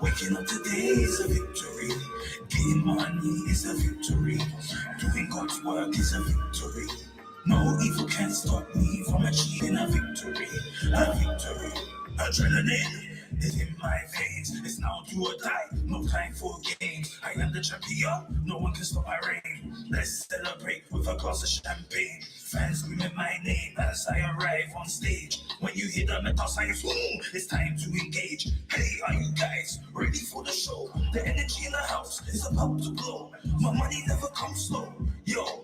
Waking up today is a victory. Getting money is a victory. Doing God's work is a victory. No evil can stop me from achieving a victory. A victory. Adrenaline is in my veins. It's now do or die. No time for games. I am the champion. No one can stop my reign. Let's celebrate with a glass of champagne. Fans screaming my name as I arrive on stage. When you hear the Metascience, it's time to engage. Hey, are you guys ready for the show? The energy in the house is about to blow. My money never comes slow. Yo.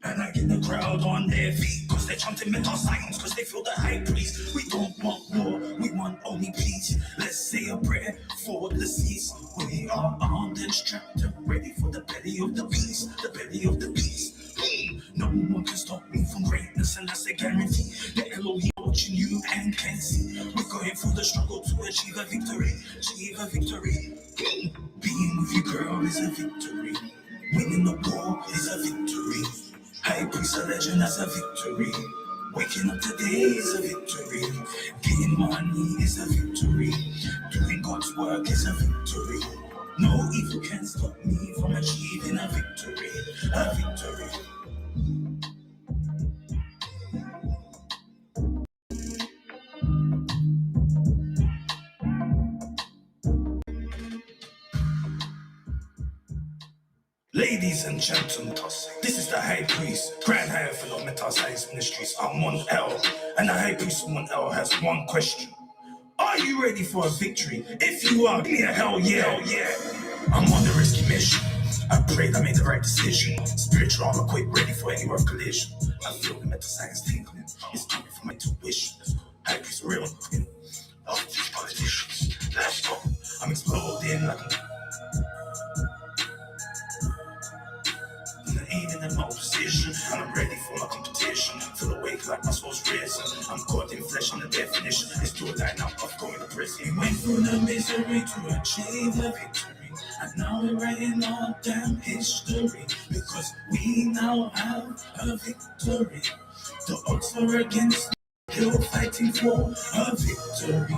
And I get the crowd on their feet, cause they're chanting Metascience, cause they feel the high priest. We don't want war, we want only peace. Let's say a prayer for the seas. We are armed and strapped and ready for the belly of the beast. The belly of the beast. No one can stop me from greatness, and that's a guarantee. The Elohim watching you and can see. We're going through the struggle to achieve a victory. Achieve a victory. Being with you, girl, is a victory. Winning the war is a victory. High priest a legend, that's a victory. Waking up today is a victory. Getting money is a victory. Doing God's work is a victory. No evil can stop me from achieving a victory. A victory. Ladies and gentlemen, this is the High Priest, Grand High of Metascience Ministries. I'm 1L, and the High Priest 1L has one question. Are you ready for a victory? If you are, give me a hell yeah, hell yeah. I'm on the risky mission. I prayed I made the right decision. Spiritual armor equipped, ready for any rough collision. I feel the Metascience tingling. It's coming from my intuition. High Priest real. Of these politicians. Let's go. I'm exploding like a in my position, and I'm ready for my competition. Feel awake like my soul's risen. I'm caught in flesh on the definition. It's do or die now, I'm going to prison. We went through the misery to achieve a victory, and now we're writing our damn history, because we now have a victory. The odds are against me, still fighting for a victory.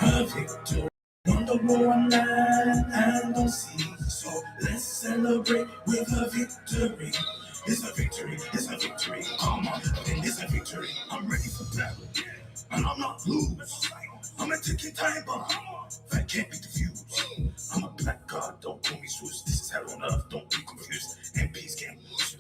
A victory. On the war on land and on sea, so let's celebrate with a victory. It's a victory, it's a victory. Come on, it's a victory. I'm ready for battle, and I'm not lose. I'm a ticking time bomb that can't be diffused. I'm a black god, don't call me Zeus. This is hell on earth, don't be confused. MPs can't lose.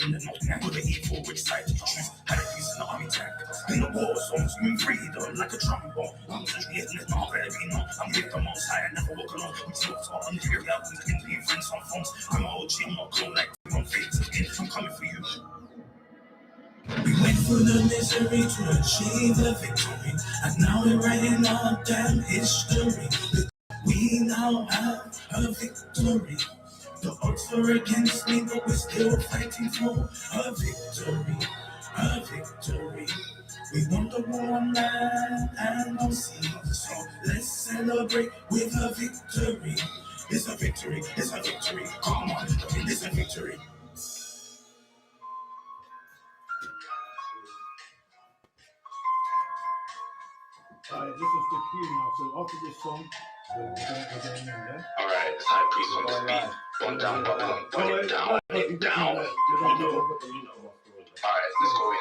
For the evil, which side to choose? Had a piece in the army tank. In the war zones, you freedom like a trombone. I'm just getting it, not ready to know. I'm here the most high, I never walk alone. I'm still talking to your albums, and being friends on phones. I'm an OG, I'm not clone like I'm fades again. I'm coming for you. We went through the misery to achieve a victory, and now we're writing our damn history. We now have a victory. The odds are against me, but we're still fighting for a victory. A victory. We won the war on land and on sea, so let's celebrate with a victory. It's a victory, it's a victory. Come on, it's a victory. Alright, this is the cue now. So after this song, we're going in there. Alright, it's High Priest on the beat. One down, one down. Alright, let's go in.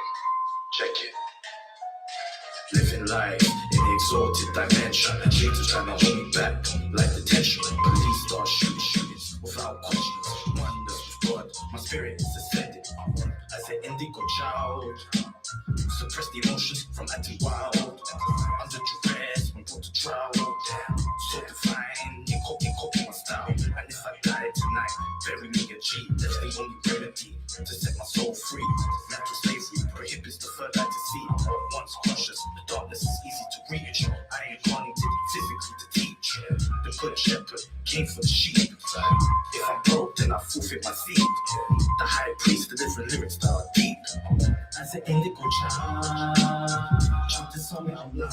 Check it. Living life in the exalted dimension. Haters trying to hold me back like detention. Police start shooting without questions. Wonders with God, my spirit is ascended. As an indigo child, suppress the emotions from acting wild. Under duress, when brought to trial. So defined, in copy my style. And if I die tonight, bury me a G. That's the only remedy to set my soul free. Natural slavery prohibits the third eye to see. Once conscious, the darkness is easy to reach. I ain't wanting to physically to teach. The good shepherd came for the sheep. If I'm broke, then I forfeit my seed. The high priest, the different lyrics that are deep. As an indigo child, chant this song out loud.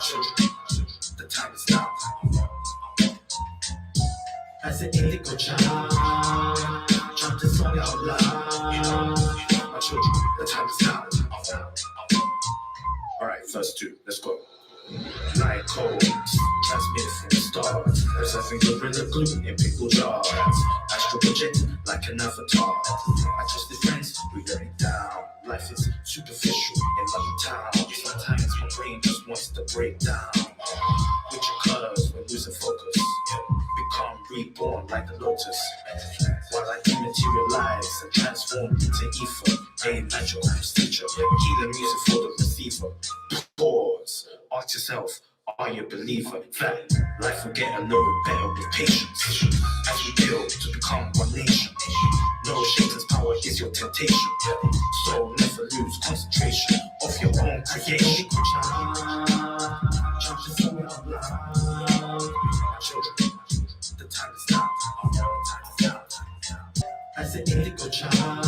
Children, the time is now. As an indigo child, chant this song out loud. My children, the time is now. Alright, verse 2, let's go. Night cold, transmit finger in the glue in pickle jars. Astral project like an avatar. I just the friends, we let it down. Life is superficial in my town. Sometimes my brain just wants to break down. With your colors, we're losing focus. Become reborn like the lotus. While I dematerialize and transform into ether. A magical teacher, healing music for the receiver. Pause, ask yourself, are you a believer that life will get a little better with patience as we build to become one nation? No, Satan's power is your temptation, so never lose concentration of your own creation. Jump to somewhere loud. My children, the time is now. As an indigo child,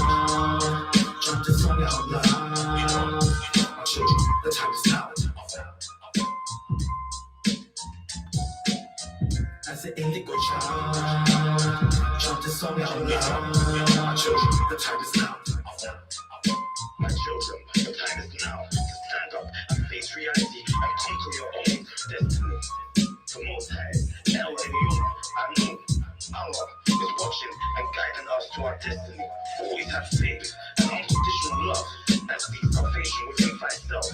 jump to song out loud. My children, the time is now. As an indigo child, jump to song out loud. My children, the time is now. My children, the time is now. To stand up and face reality and conquer your own destiny. For most high, El Elyon, I know Allah is watching and guiding us to our destiny. Always have faith and unconditional love that seeks salvation within thyself.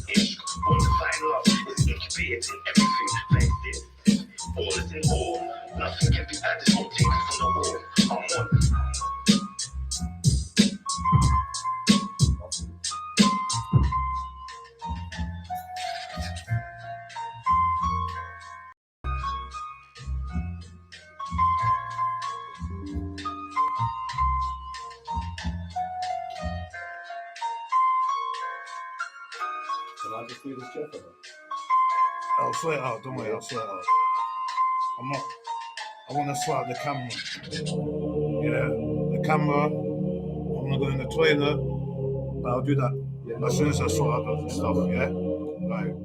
Ishq, or divine love, is incubated in everything that exists. All is in all, nothing can be added or taken from the wall. I'm one. Can I just do this check or not? I'll sort it out, don't worry, I'll sort it out. I want to sort out the camera. Yeah, the camera, I'm gonna go in the toilet, but I'll do that as soon as I sort out the stuff, yeah? Right.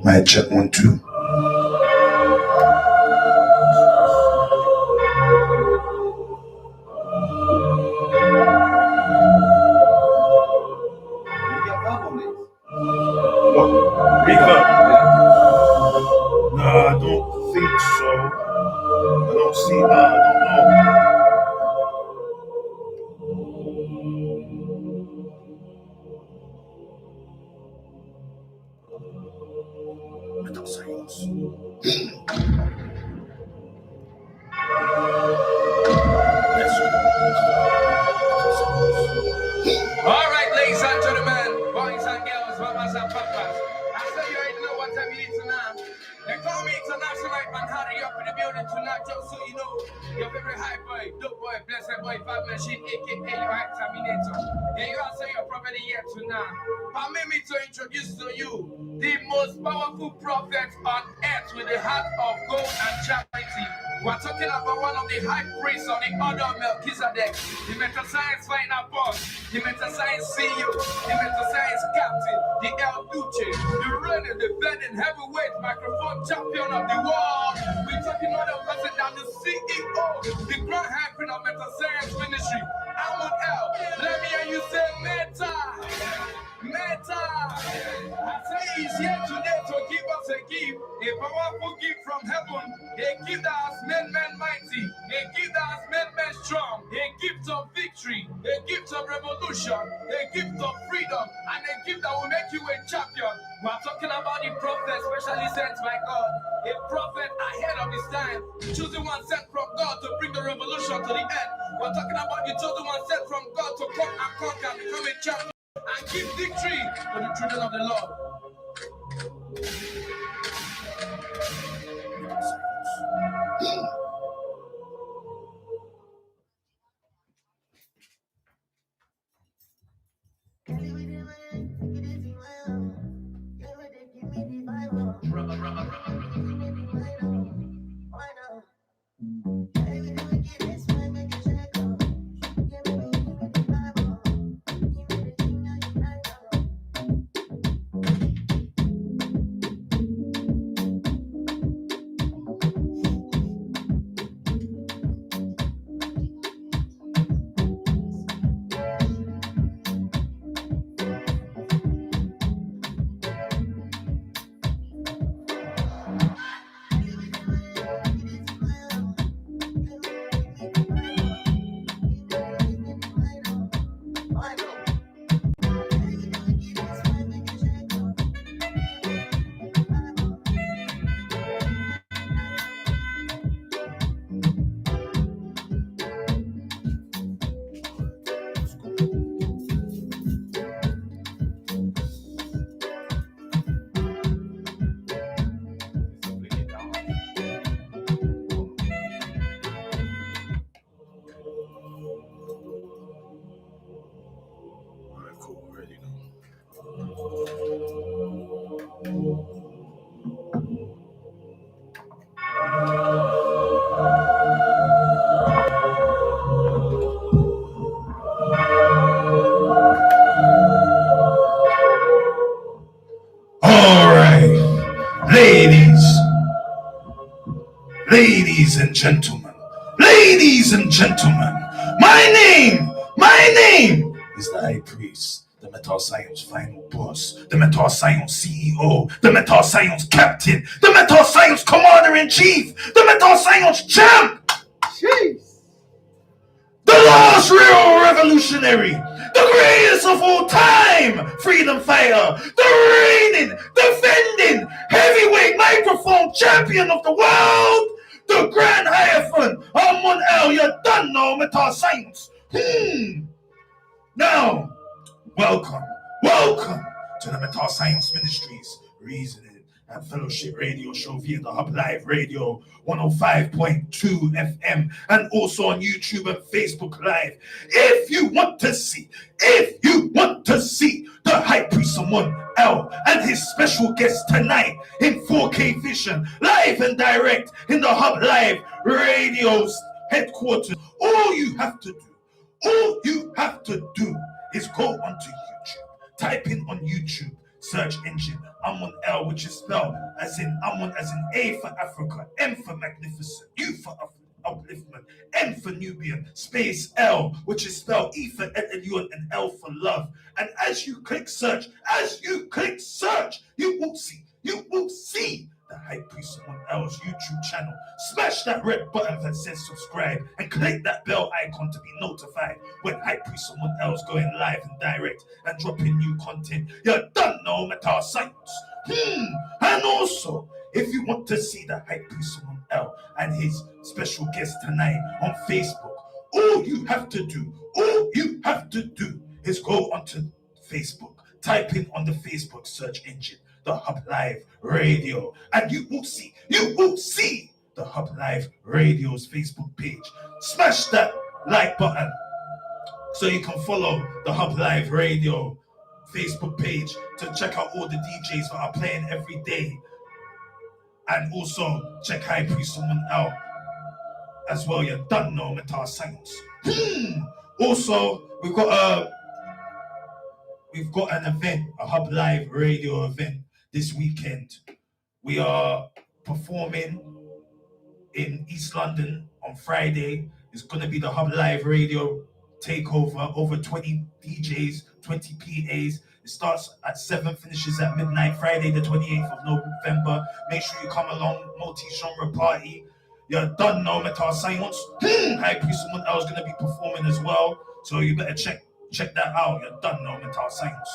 Mic check 1 2. Reverb? No, I don't think so. I don't see that. I don't know. Metascience. All right, ladies and gentlemen, boys and girls, mamas and papas. I say you already know what time it is now. They call me International Man Harry up in the building tonight, just so you know. Your favorite high boy, dope boy, blessed boy, Fab Machine, aka your Terminator. Yeah, you are saying your property here tonight. Permit me to introduce to you the most powerful prophet on earth with the heart of gold and charity. We're talking about one of the high priests of the order of Melchizedek, the Metascience final boss, the Metascience CEO, the Metascience captain, the El Duce, the reigning, defending heavyweight microphone champion of the world. We're talking about the person than the CEO, the grand high priest of Metascience Ministry, Ahmed L. Let me hear you say Meta. Meta! I say he's here today to give us a gift, a powerful gift from heaven, a gift that has made men mighty, a gift that has made men strong, a gift of victory, a gift of revolution, a gift of freedom, and a gift that will make you a champion. We're talking about the prophet specially sent by God, a prophet ahead of his time, choosing one sent from God to bring the revolution to the earth. We're talking about the chosen one sent from God to come and conquer, become a champion, and give victory to the children of the Lord. Ladies and gentlemen, my name is the High Priest, the Metascience Final Boss, the Metascience CEO, the Metascience Captain, the Metascience Commander-in-Chief, the Metascience Champ, Jeez. the last real revolutionary, the greatest of all time, freedom fighter, the reigning, defending, heavyweight microphone champion of the world, the Grand Hierophant, Amon El, you done know Metascience. Now, welcome to the Metascience Ministries, Reasoning and Fellowship Radio Show via the Hub Live Radio 105.2 FM and also on YouTube and Facebook Live. If you want to see the High Priest Amon El and his special guest tonight in 4K vision, live and direct in the Hub Live Radio's headquarters, all you have to do is go onto YouTube, type in on YouTube, search engine Amon El, which is spelled as in Amon, as in A for Africa, M for magnificent, U for upliftment, N for Nubian, space L, which is spelled E for Elion and L for love. And as you click search, you will see the High Priest Amon El's YouTube channel. Smash that red button that says subscribe and click that bell icon to be notified when High Priest Amon El's going live and direct and dropping new content. You don't know Metascience. And also, if you want to see the High Priest Amon El and his special guest tonight on Facebook, all you have to do is go onto Facebook, type in on the Facebook search engine the Hub Live Radio, and you will see the Hub Live Radio's Facebook page. Smash that like button so you can follow the Hub Live Radio Facebook page to check out all the DJs that are playing every day, and also check High Priest Amon El as well. You don't know Metascience. Also, we've got an event, a Hub Live Radio event this weekend. We are performing in East London on Friday. It's going to be the Hub Live Radio takeover, over 20 DJs, 20 PAs. It starts at 7, finishes at midnight, Friday the 28th of November. Make sure you come along, multi-genre party. You don't know Metascience. High Priest Amon El is going to be performing as well, so you better check that out. You don't know Metascience.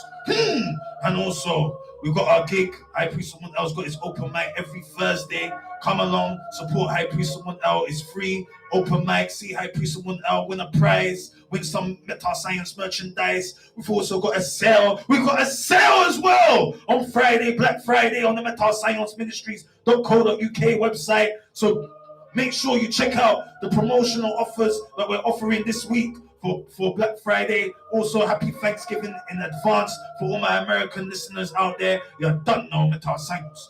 And also, we've got our gig. High Priest Amon El's got his open mic every Thursday. Come along, support High Priest Amon El. It's free. Open mic, see High Priest Amon El, win a prize, win some Metascience merchandise. We've also got a sale. We've got a sale as well on Friday, Black Friday, on the Metascience Ministries.co.uk website. So make sure you check out the promotional offers that we're offering this week for Black Friday. Also, happy Thanksgiving in advance for all my American listeners out there. You don't know Metascience.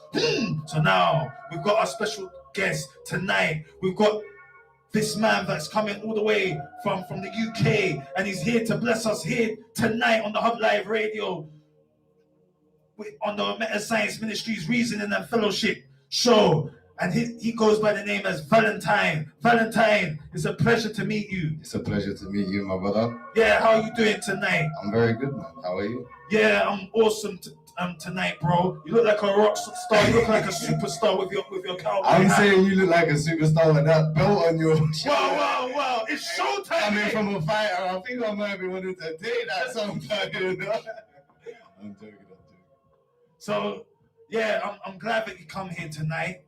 So now we've got our special guest tonight. We've got this man that's coming all the way from the UK, and he's here to bless us here tonight on the Hub Live Radio on the Metascience Ministries Reasoning and Fellowship show. And he goes by the name as Valentine. Valentine, it's a pleasure to meet you. It's a pleasure to meet you, my brother. Yeah, how are you doing tonight? I'm very good, man. How are you? Yeah, I'm awesome tonight, bro. You look like a rock star. You look like a superstar with your cowboy I'm hat. saying you look like a superstar with that belt on your Wow. It's showtime. Coming from a fighter, I think I might be wanting to take that sometime, you know? I'm joking. So, yeah, I'm glad that you come here tonight.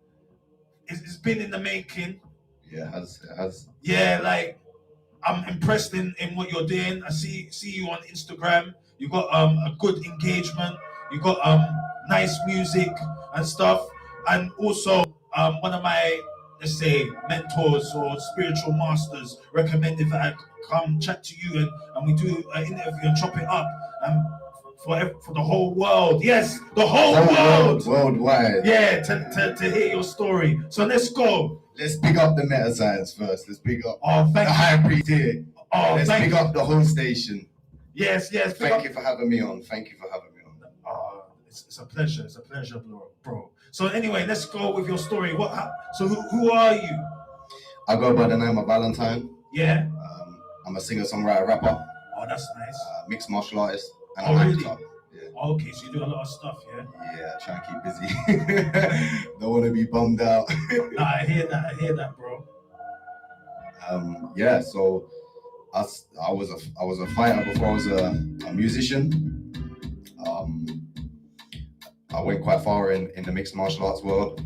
It's been in the making. Yeah, it has. Yeah, like, I'm impressed in what you're doing. I see you on Instagram. You got a good engagement. You got nice music and stuff. And also, one of my, let's say, mentors or spiritual masters recommended that I come chat to you and we do an interview and chop it up for the whole world. Yes, the whole world. Worldwide. Yeah, to hear your story. So let's go. Let's pick up the Metascience first. Let's pick up the you. High Priest here. Let's pick you. up the whole station. Yes. Thank you for having me on. It's a pleasure. It's a pleasure, bro. So anyway, let's go with your story. So who are you? I go by the name of Valentine. Yeah. I'm a singer-songwriter, rapper. Oh, that's nice. Mixed martial artist and Oh, an really? actor. Yeah. Oh, okay, so you do a lot of stuff, yeah? Yeah, I try and keep busy. Don't want to be bummed out. Nah, I hear that, bro. Yeah, so I was a fighter before I was a musician. I went quite far in the mixed martial arts world.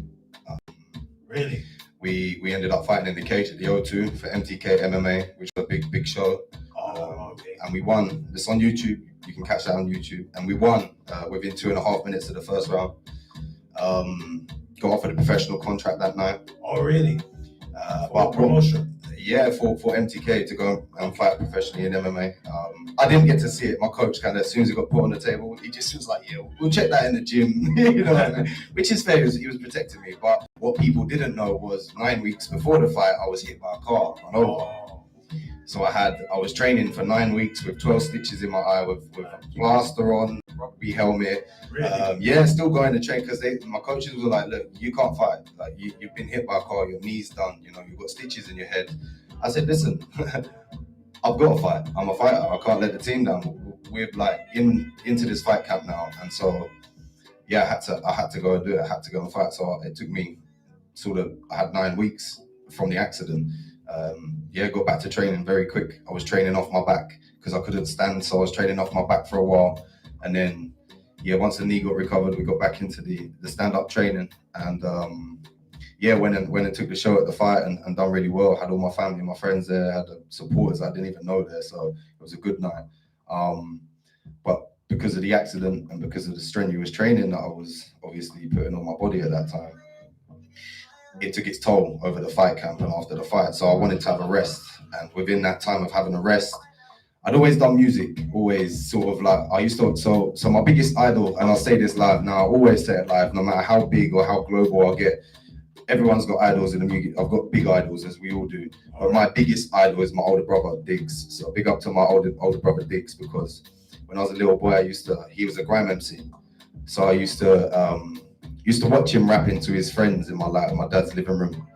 Really? We ended up fighting in the cage at the O2 for MTK MMA, which was a big show. Oh, okay. And we won. It's on YouTube. You can catch that on YouTube. And we won within 2.5 minutes of the first round. Got offered a professional contract that night. Oh, really? For promotion? Yeah, for MTK to go and fight professionally in MMA. I didn't get to see it. My coach kind of, as soon as it got put on the table, he just was like, yeah, we'll check that in the gym. You know what I mean? Which is fair, he was protecting me. But what people didn't know was 9 weeks before the fight, I was hit by a car on over. Oh. So I was training for 9 weeks with 12 stitches in my eye, with a plaster on, rugby helmet. Really? Yeah, still going to train because my coaches were like, look, you can't fight. Like you've been hit by a car, your knee's done, you know, you've got stitches in your head. I said, listen, I've got to fight. I'm a fighter. I can't let the team down. We're like into this fight camp now, and so yeah, I had to go and do it. I had to go and fight. So it took me I had 9 weeks from the accident. Got back to training very quick. I was training off my back because I couldn't stand, so I was training off my back for a while, and then once the knee got recovered, we got back into the stand-up training, and went and took the show at the fight and done really well. Had all my family, my friends there, had the supporters I didn't even know there, so it was a good night. But because of the accident and because of the strenuous training that I was obviously putting on my body at that time, it took its toll over the fight camp and after the fight. So I wanted to have a rest, and within that time of having a rest, I'd always done music, always sort of like, I used to, so my biggest idol, and I'll say this live now, I always say it live, no matter how big or how global I get, everyone's got idols in the music. I've got big idols, as we all do. But my biggest idol is my older brother, Diggs. So big up to my older brother, Diggs, because when I was a little boy, he was a grime MC. So I used to watch him rapping to his friends in my dad's living room.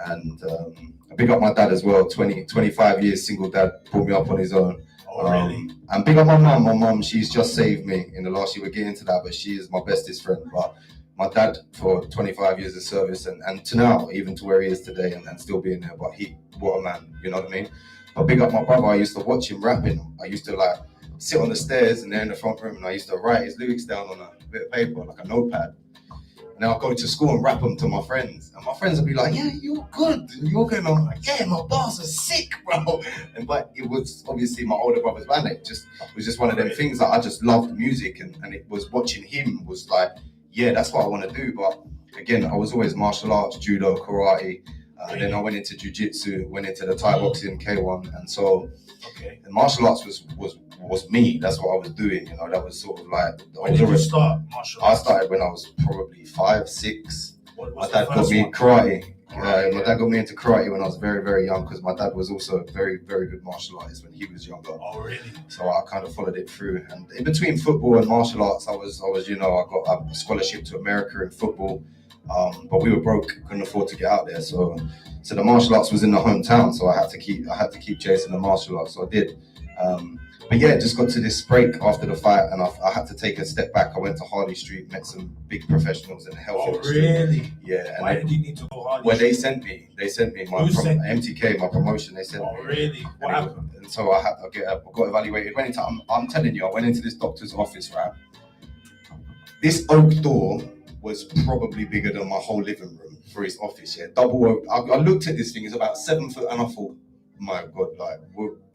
And I big up my dad as well, 25 years single dad, brought me up on his own. Oh, really? And big up my mum. My mum, she's just saved me in the last year. We'll get into that, but she is my bestest friend. But my dad, for 25 years of service, and to now, even to where he is today, and still being there. But what a man, you know what I mean? But big up my brother. I used to watch him rapping. I used to like sit on the stairs and they're in the front room, and I used to write his lyrics down on a bit of paper, like a notepad. And I'll go to school and rap them to my friends, and my friends would be like, "Yeah, you're good. You're good." And I'm like, "Yeah, my bars are sick, bro." But it was obviously my older brother's band. It was just one of them things that I just loved music, and it was watching him was like, yeah, that's what I want to do. But again, I was always martial arts, judo, karate. Then I went into jiu-jitsu, went into the Thai boxing, K1, and so the martial arts was me. That's what I was doing. You know, that was sort of like. When did you start martial arts? I started when I was probably 5, 6. My dad got me in karate. My dad got me into karate when I was very, very young, because my dad was also a very, very good martial artist when he was younger. Oh, really? So I kind of followed it through. And in between football and martial arts, I was, I got a scholarship to America in football, but we were broke, couldn't afford to get out there. So the martial arts was in the hometown, so I had to keep chasing the martial arts. So I did. But yeah, just got to this break after the fight, and I had to take a step back. I went to Harley Street, met some big professionals in the health industry. Oh, really? Yeah. Why did you need to go Harley Well, Street? they sent me MTK, my promotion. They sent me. Oh, really? What happened? And so I got evaluated. I'm telling you, I went into this doctor's office, right? This oak door was probably bigger than my whole living room for his office. Yeah, double oak. I looked at this thing; it's about 7 foot, and I thought, my God, like,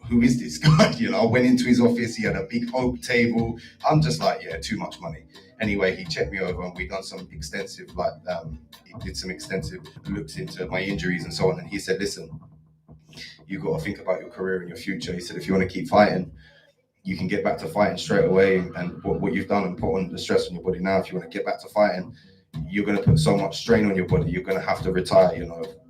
who is this guy? You know, I went into his office. He had a big oak table. I'm just like, yeah, too much money. Anyway, he checked me over, and we done some extensive, he did some extensive looks into my injuries and so on. And he said, listen, you got to think about your career and your future. He said, if you want to keep fighting, you can get back to fighting straight away. And what you've done and put on the stress on your body now, if you want to get back to fighting, you're going to put so much strain on your body. You're going to have to retire,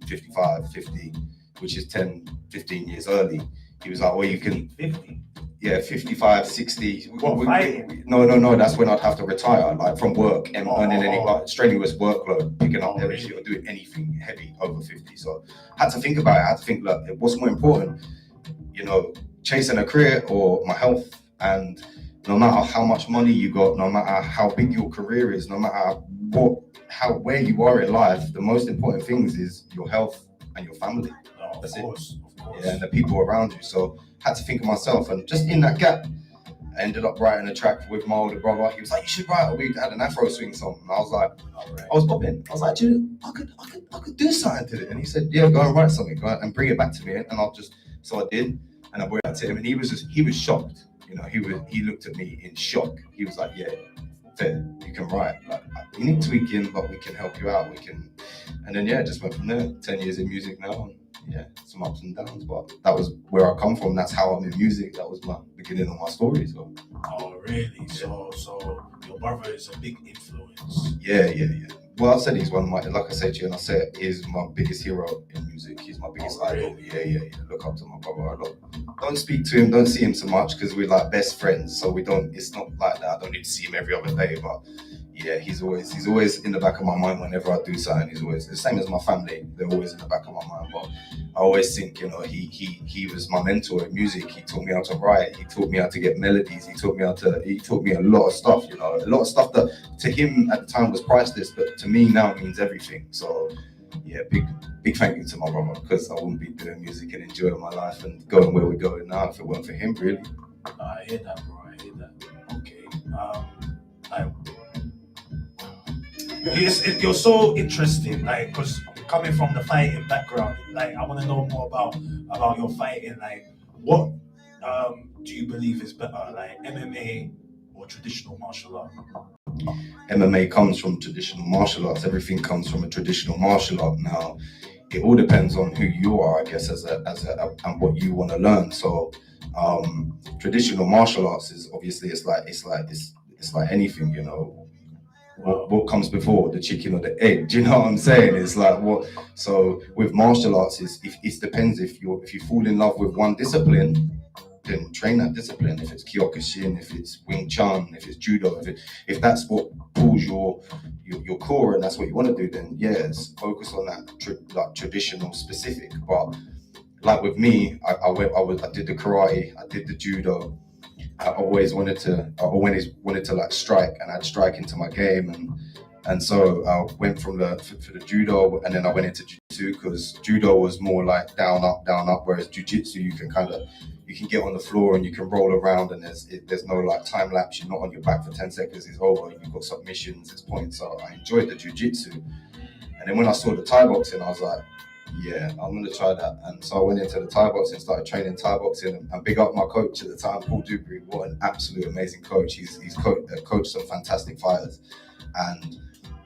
55, 50, which is 10, 15 years early. He was like, well, you can 50. Yeah, 55, 60. What, fighting? No. That's when I'd have to retire, like from work and earning any like strenuous workload, picking up everything or doing anything heavy over 50. So I had to think about it. I had to think, look, what's more important, you know, chasing a career or my health? And no matter how much money you got, no matter how big your career is, no matter where you are in life, the most important things is your health and your family. Of course. Yeah, and the people around you. So I had to think of myself, and just in that gap, I ended up writing a track with my older brother. He was like, "You should write." We had an Afro swing song, and I was like, I was bopping. I was like, "Dude, I could do something to it." And he said, "Yeah, go and write something, go and bring it back to me." And I'll just, so I did, and I brought it to him, and he was shocked. You know, he looked at me in shock. He was like, "Yeah, fair, you can write. Like, you need tweaking, but we can help you out. We can." And then yeah, just went from there. 10 years in music now. And, yeah, some ups and downs, but that was where I come from. That's how I'm in music. That was my beginning of my story. So. Oh, really? Yeah. So your brother is a big influence. Yeah. Well, I said he's one of my, like I said to you, and I said he's my biggest hero in music. He's my biggest idol. Yeah. Look up to my brother a lot. Don't speak to him, don't see him so much because we're like best friends. So we don't. It's not like that. I don't need to see him every other day, but. Yeah, he's always in the back of my mind whenever I do something. He's always the same as my family. They're always in the back of my mind. But I always think, you know, he was my mentor in music. He taught me how to write. He taught me how to get melodies. He taught me a lot of stuff. You know, a lot of stuff that to him at the time was priceless, but to me now means everything. So yeah, big thank you to my brother, because I wouldn't be doing music and enjoying my life and going where we're going now if it weren't for him, really. I hear that, bro. I hear that. Okay. You're so interesting, like, because coming from the fighting background, like, I want to know more about your fighting. Like, what do you believe is better, like MMA or traditional martial art? MMA comes from traditional martial arts. Everything comes from a traditional martial art. Now, it all depends on who you are, I guess, and what you want to learn. So, traditional martial arts is obviously it's like anything, you know. What comes before, the chicken or the egg? Do you know what I'm saying? It's like what. So with martial arts, it depends if you fall in love with one discipline, then train that discipline. If it's Kyokushin, if it's Wing Chun, if it's Judo, if that's what pulls your core and that's what you want to do, then yes, focus on that traditional specific. But like with me, I did the karate, I did the Judo. I always wanted to like strike, and I'd strike into my game, and so I went for the judo, and then I went into jiu-jitsu, because judo was more like down up, whereas jiu-jitsu you can get on the floor and you can roll around, and there's no like time lapse. You're not on your back for 10 seconds, it's over. You've got submissions, it's points. So I enjoyed the jiu-jitsu, and then when I saw the Thai boxing, I was like, yeah, I'm going to try that. And so I went into the Thai boxing, started training Thai boxing, and big up my coach at the time, Paul Dubry. What an absolute amazing coach. He's coached some fantastic fighters. And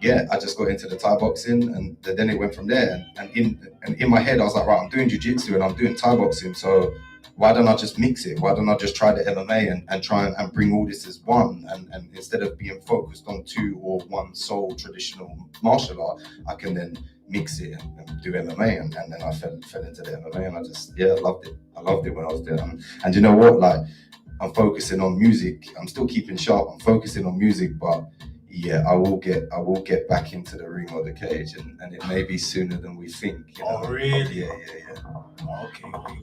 yeah, I just got into the Thai boxing, and then it went from there. And in my head, I was like, right, I'm doing jiu-jitsu and I'm doing Thai boxing, so why don't I just mix it? Why don't I just try the MMA and try and bring all this as one? And instead of being focused on two or one sole traditional martial art, I can then mix it and do MMA. And then I fell into the MMA, and I just, yeah, loved it. I loved it when I was there. And you know what? Like, I'm focusing on music. I'm still keeping sharp. I'm focusing on music, but yeah, I will get back into the ring or the cage, and it may be sooner than we think. You know? Oh, really? Yeah. Oh, okay, well, you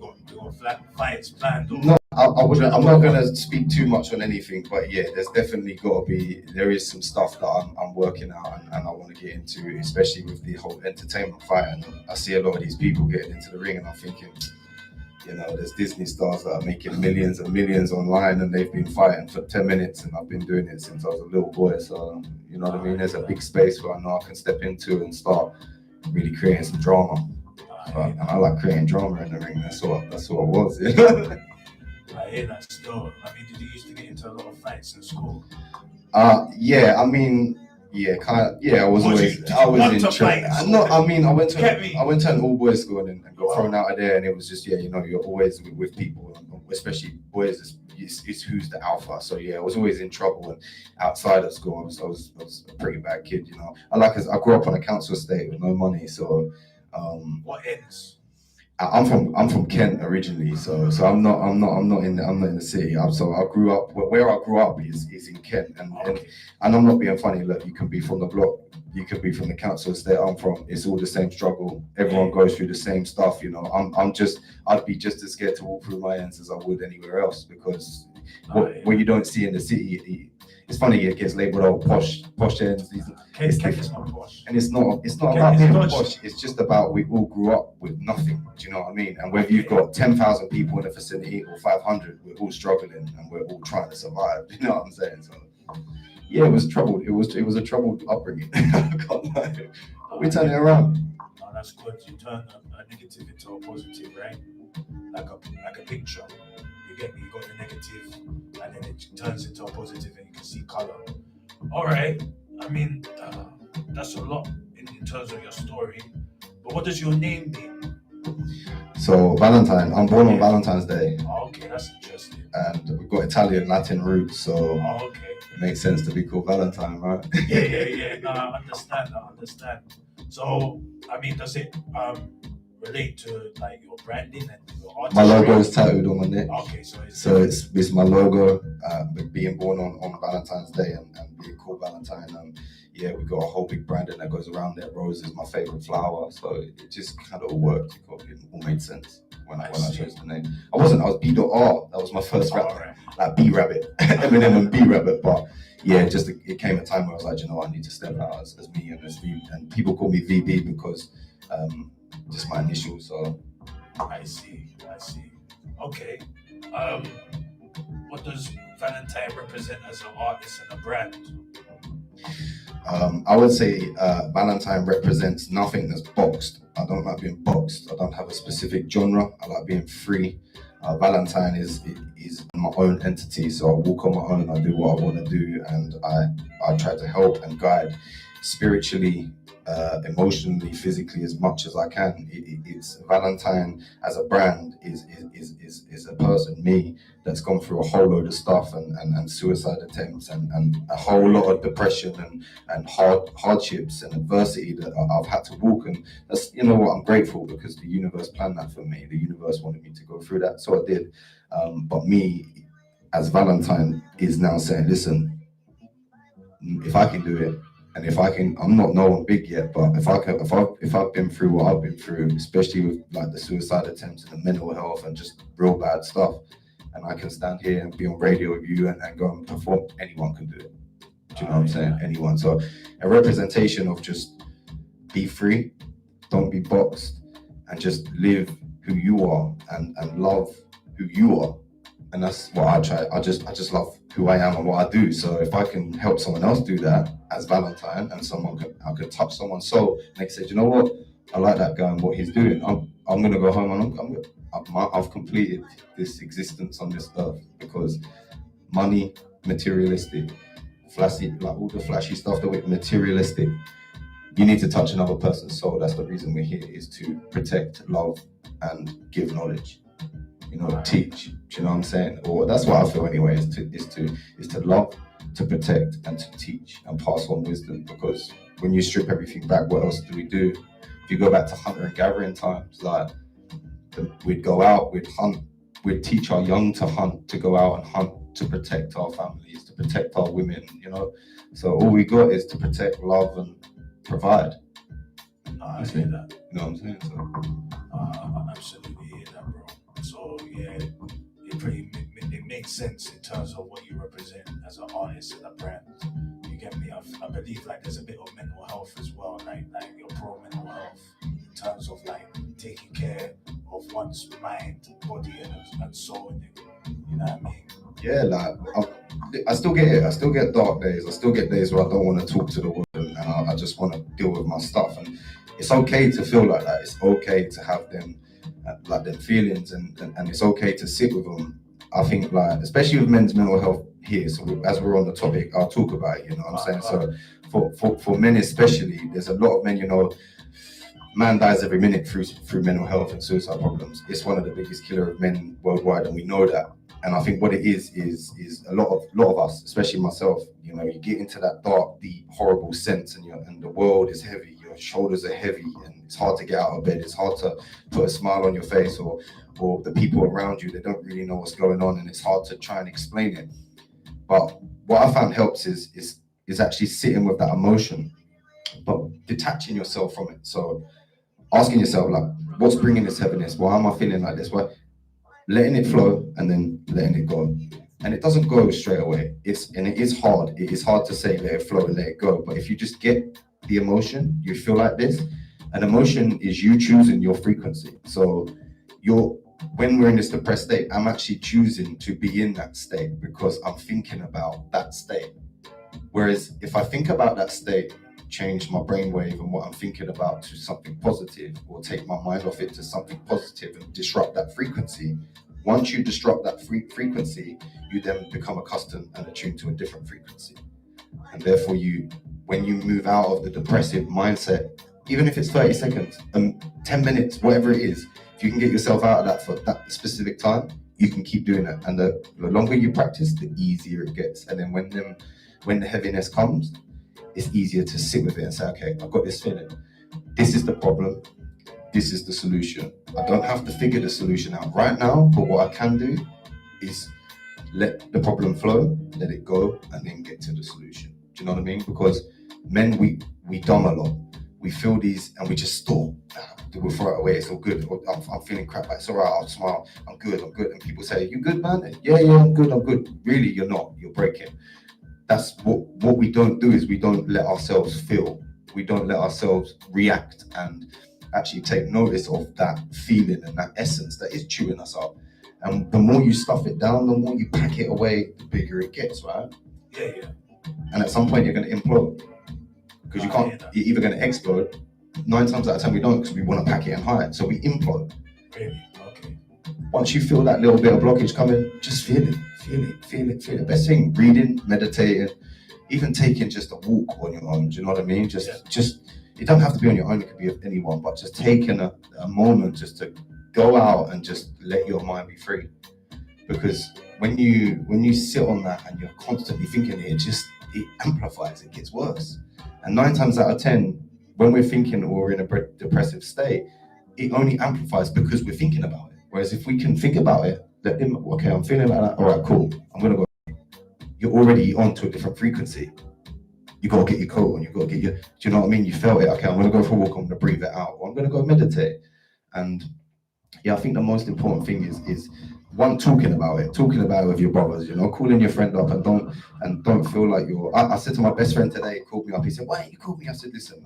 got fights planned? Or... No, I'm not going to speak too much on anything, but yeah, there's definitely there is some stuff that I'm working out and I want to get into, especially with the whole entertainment fight. And I see a lot of these people getting into the ring, and I'm thinking, you know, there's Disney stars that are making millions and millions online, and they've been fighting for 10 minutes, and I've been doing it since I was a little boy. So, you know what I mean? There's a big space where I know I can step into and start really creating some drama. And I like creating drama in the ring. That's what I was. Yeah. I hear that still. I mean, did you used to get into a lot of fights in school? Yeah. I mean, yeah, kind of. Yeah, I was in. No, I mean, I went to an all boys school and got thrown out of there, and it was just, yeah, you know, you're always with people, especially boys. It's who's the alpha. So yeah, I was always in trouble, and outside of school, I was a pretty bad kid. You know, I grew up on a council estate with no money, so. What ends? I'm from Kent originally, so I'm not in the city. I grew up where I grew up is in Kent, and I'm not being funny. Look, you can be from the block, you can be from the council estate I'm from. It's all the same struggle. Everyone goes through the same stuff. You know, I'd be just as scared to walk through my ends as I would anywhere else, because what you don't see in the city. It's funny, it gets labelled all posh ends. It's not posh. And it's not about being posh. It's just about we all grew up with nothing. Do you know what I mean? And whether you've got 10,000 people in a facility or 500, we're all struggling and we're all trying to survive. You know what I'm saying? So yeah, it was troubled. It was a troubled upbringing. I can't lie. We turn it around. No, that's good. You turn a negative into a positive, right? Like a picture. You get me? You got the negative, and then it turns into a positive, and you can see color. All right. I mean, that's a lot in terms of your story. But what does your name mean? So Valentine. I'm born on Valentine's Day. Oh, okay, that's interesting. And we've got Italian, Latin roots, so it makes sense to be called Valentine, right? Yeah. No, I understand. So, I mean, does it relate to like your branding and your artistry? My logo is tattooed on my neck. Okay, so it's my logo. Being born on Valentine's Day and being called Valentine. Yeah, we got a whole big branding that goes around there. Rose is my favorite flower, so it just kind of all worked. It all made sense when I chose the name. I was B.R. That was my first rap, like B Rabbit, Eminem and B Rabbit. But yeah, it came a time where I was like, you know, I need to step out as me and as V. And people call me VB because just my initials. So I see. Okay. What does Valentine represent as an artist and a brand? I would say Valentine represents nothing that's boxed. I don't like being boxed. I don't have a specific genre. I like being free. Valentine is my own entity, so I walk on my own. I do what I want to do, and I try to help and guide spiritually, emotionally, physically, as much as I can. It's Valentine as a brand is a person, me, that's gone through a whole load of stuff and suicide attempts and a whole lot of depression and hardships and adversity that I've had to walk. And that's, you know what, I'm grateful because the universe planned that for me. The universe wanted me to go through that, so I did. But me as Valentine is now saying, listen, if I can do it, and if I can, I'm not no one big yet, but if I've been through what I've been through, especially with like the suicide attempts and the mental health and just real bad stuff, and I can stand here and be on radio with you and go and perform, anyone can do it. Do you know what I'm saying? Anyone. So a representation of just be free, don't be boxed, and just live who you are and love who you are. And that's what I try. I just love who I am and what I do. So if I can help someone else do that as Valentine, and I could touch someone's soul, and they can say, you know what, I like that guy and what he's doing. I'm gonna go home and I've completed this existence on this earth, because money, materialistic, flashy, like all the flashy stuff that we're materialistic. You need to touch another person's soul. That's the reason we're here, is to protect, love, and give knowledge. You know, teach. Do you know what I'm saying? Or that's what I feel anyway. Is to love, to protect, and to teach and pass on wisdom. Because when you strip everything back, what else do we do? If you go back to hunter and gathering times, like we'd go out, we'd hunt, we'd teach our young to hunt, to go out and hunt, to protect our families, to protect our women. You know, so all we got is to protect, love, and provide. I hear that. You know what I'm saying? So I absolutely hear that, bro. So yeah, it makes sense in terms of what you represent as an artist and a brand. You get me? I believe like there's a bit of mental health as well, like you're pro mental health in terms of like taking care of one's mind, body, and soul. You know what I mean? Yeah, like I still get it. I still get dark days. I still get days where I don't want to talk to the world and I just want to deal with my stuff. And it's okay to feel like that. It's okay to have them like them feelings, and it's okay to sit with them. I think like, especially with men's mental health here, so as we're on the topic, I'll talk about it, you know what I'm saying? So for men especially, there's a lot of men, you know, man dies every minute through mental health and suicide problems. It's one of the biggest killer of men worldwide, and we know that. And I think what it is a lot of us, especially myself, you know, you get into that dark, deep, horrible sense, and the world is heavy. You're shoulders are heavy and it's hard to get out of bed, it's hard to put a smile on your face, or the people around you, they don't really know what's going on, and it's hard to try and explain it. But what I found helps is actually sitting with that emotion, but detaching yourself from it. So asking yourself, like, what's bringing this heaviness? Why am I feeling like this? Why? Letting it flow and then letting it go. And it doesn't go straight away. It is hard. It is hard to say let it flow and let it go. But if you just get the emotion, you feel like this. An emotion is you choosing your frequency. So when we're in this depressed state, I'm actually choosing to be in that state because I'm thinking about that state. Whereas if I think about that state, change my brainwave and what I'm thinking about to something positive, or take my mind off it to something positive and disrupt that frequency. Once you disrupt that frequency, you then become accustomed and attuned to a different frequency. And therefore when you move out of the depressive mindset, even if it's 30 seconds, 10 minutes, whatever it is, if you can get yourself out of that for that specific time, you can keep doing it. And the longer you practice, the easier it gets. And then when the heaviness comes, it's easier to sit with it and say, okay, I've got this feeling. This is the problem. This is the solution. I don't have to figure the solution out right now, but what I can do is let the problem flow, let it go, and then get to the solution. Do you know what I mean? Because men, we dumb a lot. We feel these and we just store. We'll throw it away. It's all good. I'm feeling crap. It's all right. I'll smile. I'm good. And people say, you good, man? Yeah, I'm good. Really, you're not. You're breaking. That's what we don't do, is we don't let ourselves feel. We don't let ourselves react and actually take notice of that feeling and that essence that is chewing us up. And the more you stuff it down, the more you pack it away, the bigger it gets, right? Yeah. And at some point you're going to implode, because you can't. You're either going to explode. 9 times out of 10 we don't, because we want to pack it and hide. So we implode. Really? Okay. Once you feel that little bit of blockage coming, just feel it. The best thing, reading, meditating, even taking just a walk on your own. Do you know what I mean? Just it don't have to be on your own. It could be with anyone, but just taking a moment just to go out and just let your mind be free. Because when you sit on that and you're constantly thinking it amplifies. It gets worse. And 9 times out of 10, when we're thinking or we're in a depressive state, it only amplifies because we're thinking about it. Whereas if we can think about it, okay, I'm feeling like that. All right, cool. I'm gonna go. You're already onto a different frequency. You gotta get your coat on. You gotta get your. Do you know what I mean? You felt it. Okay, I'm gonna go for a walk. I'm gonna breathe it out. Or I'm gonna go meditate. And yeah, I think the most important thing is one, talking about it with your brothers. You know, calling your friend up and don't feel like you're. I said to my best friend today, he called me up. He said, "Why you called me?" I said, "Listen,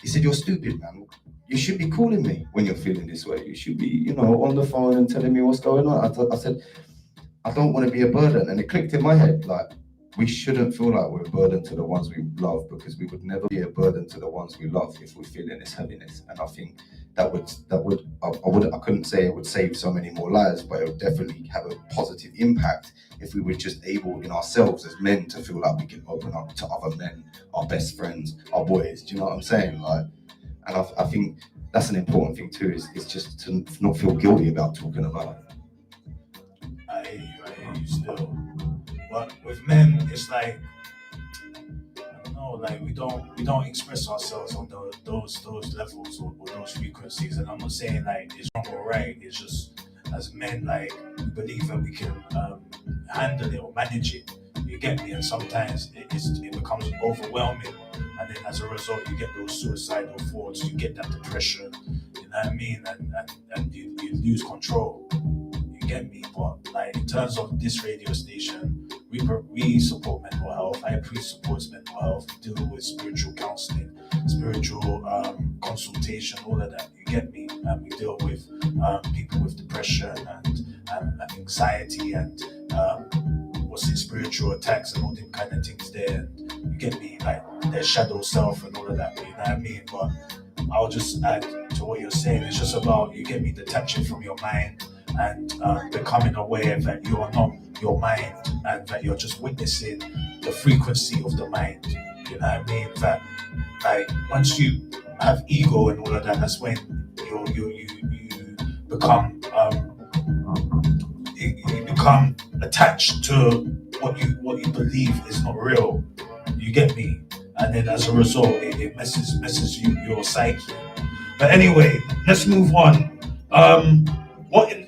he said, you're stupid, man. You should be calling me when you're feeling this way. You should be, on the phone and telling me what's going on." I said, I don't want to be a burden. And it clicked in my head, like, we shouldn't feel like we're a burden to the ones we love, because we would never be a burden to the ones we love if we're feeling this heaviness. And I think that would I couldn't say it would save so many more lives, but it would definitely have a positive impact if we were just able in ourselves as men to feel like we can open up to other men, our best friends, our boys. Do you know what I'm saying? Like, and I think that's an important thing too, is just to not feel guilty about talking about it. I hear you still. But with men, it's like, I don't know, like we don't express ourselves on those levels or those frequencies. And I'm not saying like it's wrong or right. It's just, as men, like, we believe that we can handle it or manage it. You get me? And sometimes it becomes overwhelming, and then as a result you get those suicidal thoughts, you get that depression, you know what I mean, and you lose control. You get me? But like, in terms of this radio station, we support mental health. I supports mental health. We deal with spiritual counseling, spiritual consultation, all of that. You get me? And we deal with people with depression and anxiety and spiritual attacks and all them kind of things there. You get me? Like their shadow self and all of that. You know what I mean? But I'll just add to what you're saying. It's just about, you get me, detaching from your mind and becoming aware that you are not your mind, and that you're just witnessing the frequency of the mind. You know what I mean? That like once you have ego and all of that, that's when you become you become attached to what you believe is not real. You get me? and then as a result, it messes your psyche. But anyway, let's move on. What in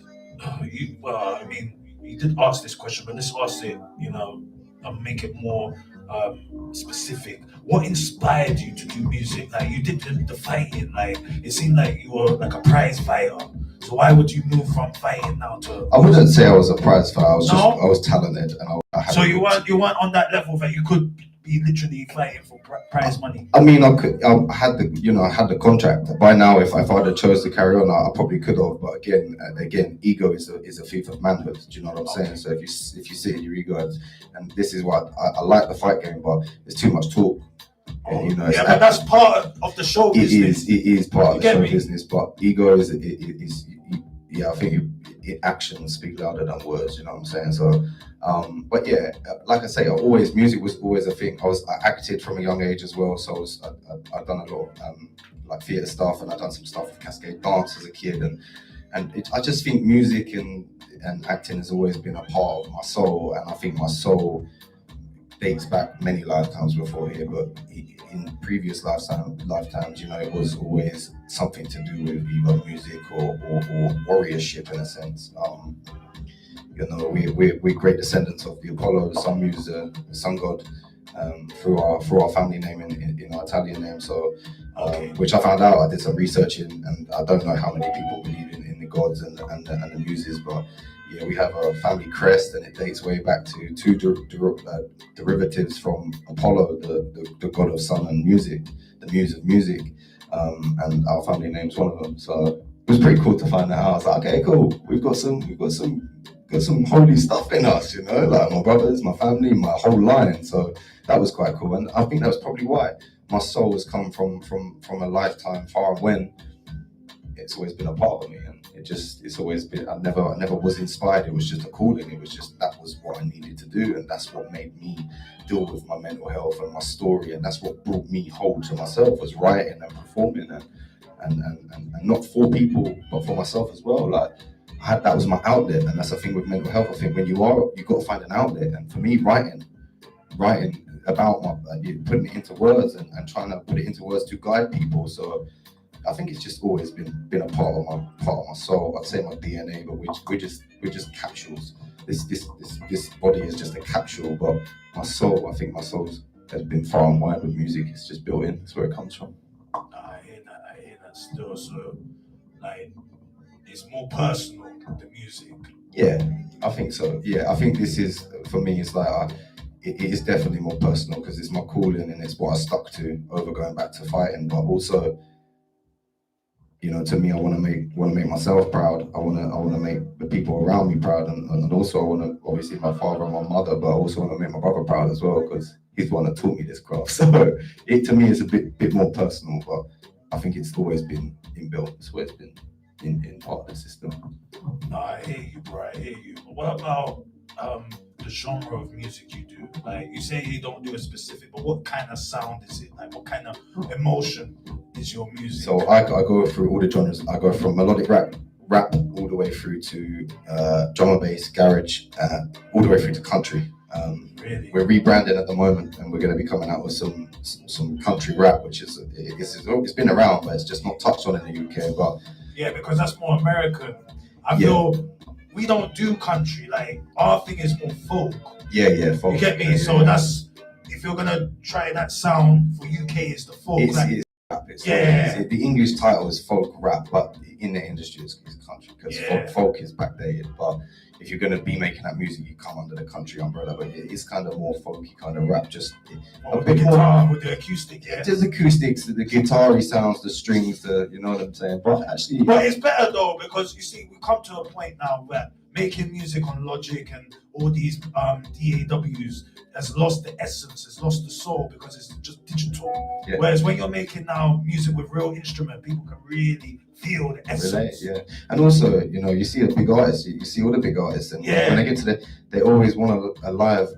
I mean, you did ask this question, but let's ask it, and make it more specific. What inspired you to do music? Like you did the fighting, like it seemed like you were like a prize fighter. So why would you move from fighting now to? I wouldn't say I was a prize fighter. I was talented, and I had. So you weren't on that level that you could be literally fighting for prize money. I mean, I had the contract. By now, if I'd have chose to carry on, I probably could have. But again, ego is a thief of manhood. Do you know what I'm saying? So if you sit in your ego, and this is what I like the fight game, but there's too much talk. But that's part of the show business. It is part of the show business, but ego is I think actions speak louder than words. You know what I'm saying? So, but yeah, like I say, music was always a thing. I acted from a young age as well, so I've done a lot of like theatre stuff, and I've done some stuff with Cascade Dance as a kid, and I just think music and acting has always been a part of my soul, and I think my soul dates back many lifetimes before here, but in previous lifetimes, it was always something to do with either music or warriorship in a sense. We're great descendants of the Apollo, the sun muse, the sun god, through our family name in our Italian name. So, which I found out, I did some research in, and I don't know how many people believe in the gods and the muses, but yeah, we have a family crest, and it dates way back to two derivatives from Apollo, the god of sun and music, the muse of music, and our family name's one of them. So it was pretty cool to find that out. I was like, okay, cool. We've got some holy stuff in us, like my brothers, my family, my whole line. So that was quite cool, and I think that was probably why my soul has come from a lifetime far when it's always been a part of me, and it's always been. I never was inspired. It was just a calling. It was just that was what I needed to do, and that's what made me deal with my mental health and my story, and that's what brought me home to myself, was writing and performing, and not for people but for myself as well. Like that was my outlet, and that's the thing with mental health. I think when you've got to find an outlet, and for me, writing about putting it into words and trying to put it into words to guide people. So I think it's just always been a part of my soul. I'd say my DNA, but we're just capsules. This body is just a capsule, but my soul, I think my soul has been far and wide with music. It's just built in. That's where it comes from. I hear that still. So like it's more personal, the music. Yeah, I think so. Yeah, I think this is, for me, it's like it is definitely more personal because it's my calling and it's what I stuck to over going back to fighting, but also, to me, I want to make myself proud. I want to make the people around me proud, and also I want to, obviously, my father and my mother, but I also want to make my brother proud as well because he's the one that taught me this craft. So it, to me, is a bit more personal, but I think it's always been inbuilt. It's always been in part of the system. No, I hear you, bro. I hear you. What about the genre of music you do? Like you say you don't do a specific, but what kind of sound is it? Like what kind of emotion is your music? So I go through all the genres. I go from melodic rap all the way through to drum and bass, garage, all the way through to country. Really? We're rebranding at the moment, and we're going to be coming out with some country rap, which it's been around, but it's just not touched on in the UK. But yeah, because that's more American. I feel we don't do country. Like our thing is more folk. Yeah, folk. You get me? So that's, if you're gonna try that sound for UK, it's the folk. It's rap. The English title is folk rap, but in the industry it's country because folk is backdated. But if you're going to be making that music, you come under the country umbrella, but it's kind of more folky kind of rap, just a bit more with the acoustic, There's acoustics, the guitar-y sounds, the strings, you know what I'm saying? But actually, but it's better though, because you see, we come to a point now where making music on Logic and all these DAWs has lost the essence, has lost the soul, because it's just digital. Yeah. Whereas when you're making now music with real instrument, people can really feel the essence. Relate, yeah. And also, you see a big artist, you see all the big artists, and when they get to they always want a live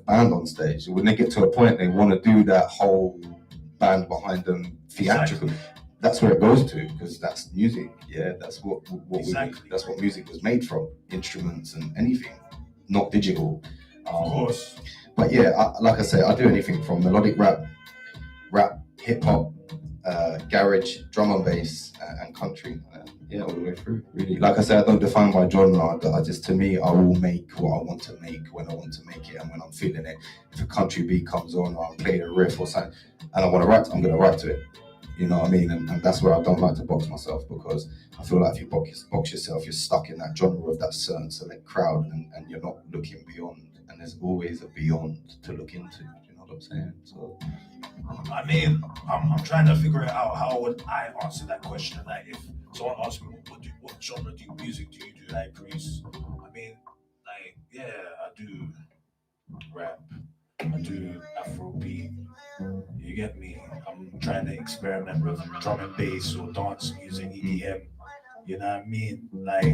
band on stage. When they get to a point, they want to do that whole band behind them theatrical. Exactly. That's where it goes to, because that's music. Yeah, that's what that's what music was made from, instruments and anything, not digital. Of course. But yeah, like I say, I do anything from melodic rap, rap, hip hop, garage, drum and bass, and country. Yeah, all the way through. Really, like I said, I don't define my genre. I just, to me, I will make what I want to make when I want to make it and when I'm feeling it. If a country beat comes on, or I'm playing a riff or something, and I want to write, I'm going to write to it. You know what I mean? And that's where I don't like to box myself, because I feel like if you box yourself, you're stuck in that genre of that certain select crowd, and you're not looking beyond. And there's always a beyond to look into. You know what I'm saying? So. I mean, I'm trying to figure it out. How would I answer that question? Like, if someone asks me, what genre do you music do you do? Like, Priest? I mean, like, yeah, I do rap. I do Afrobeat. You get me? I'm trying to experiment with drum and bass or dance music, EDM. You know what I mean? Like,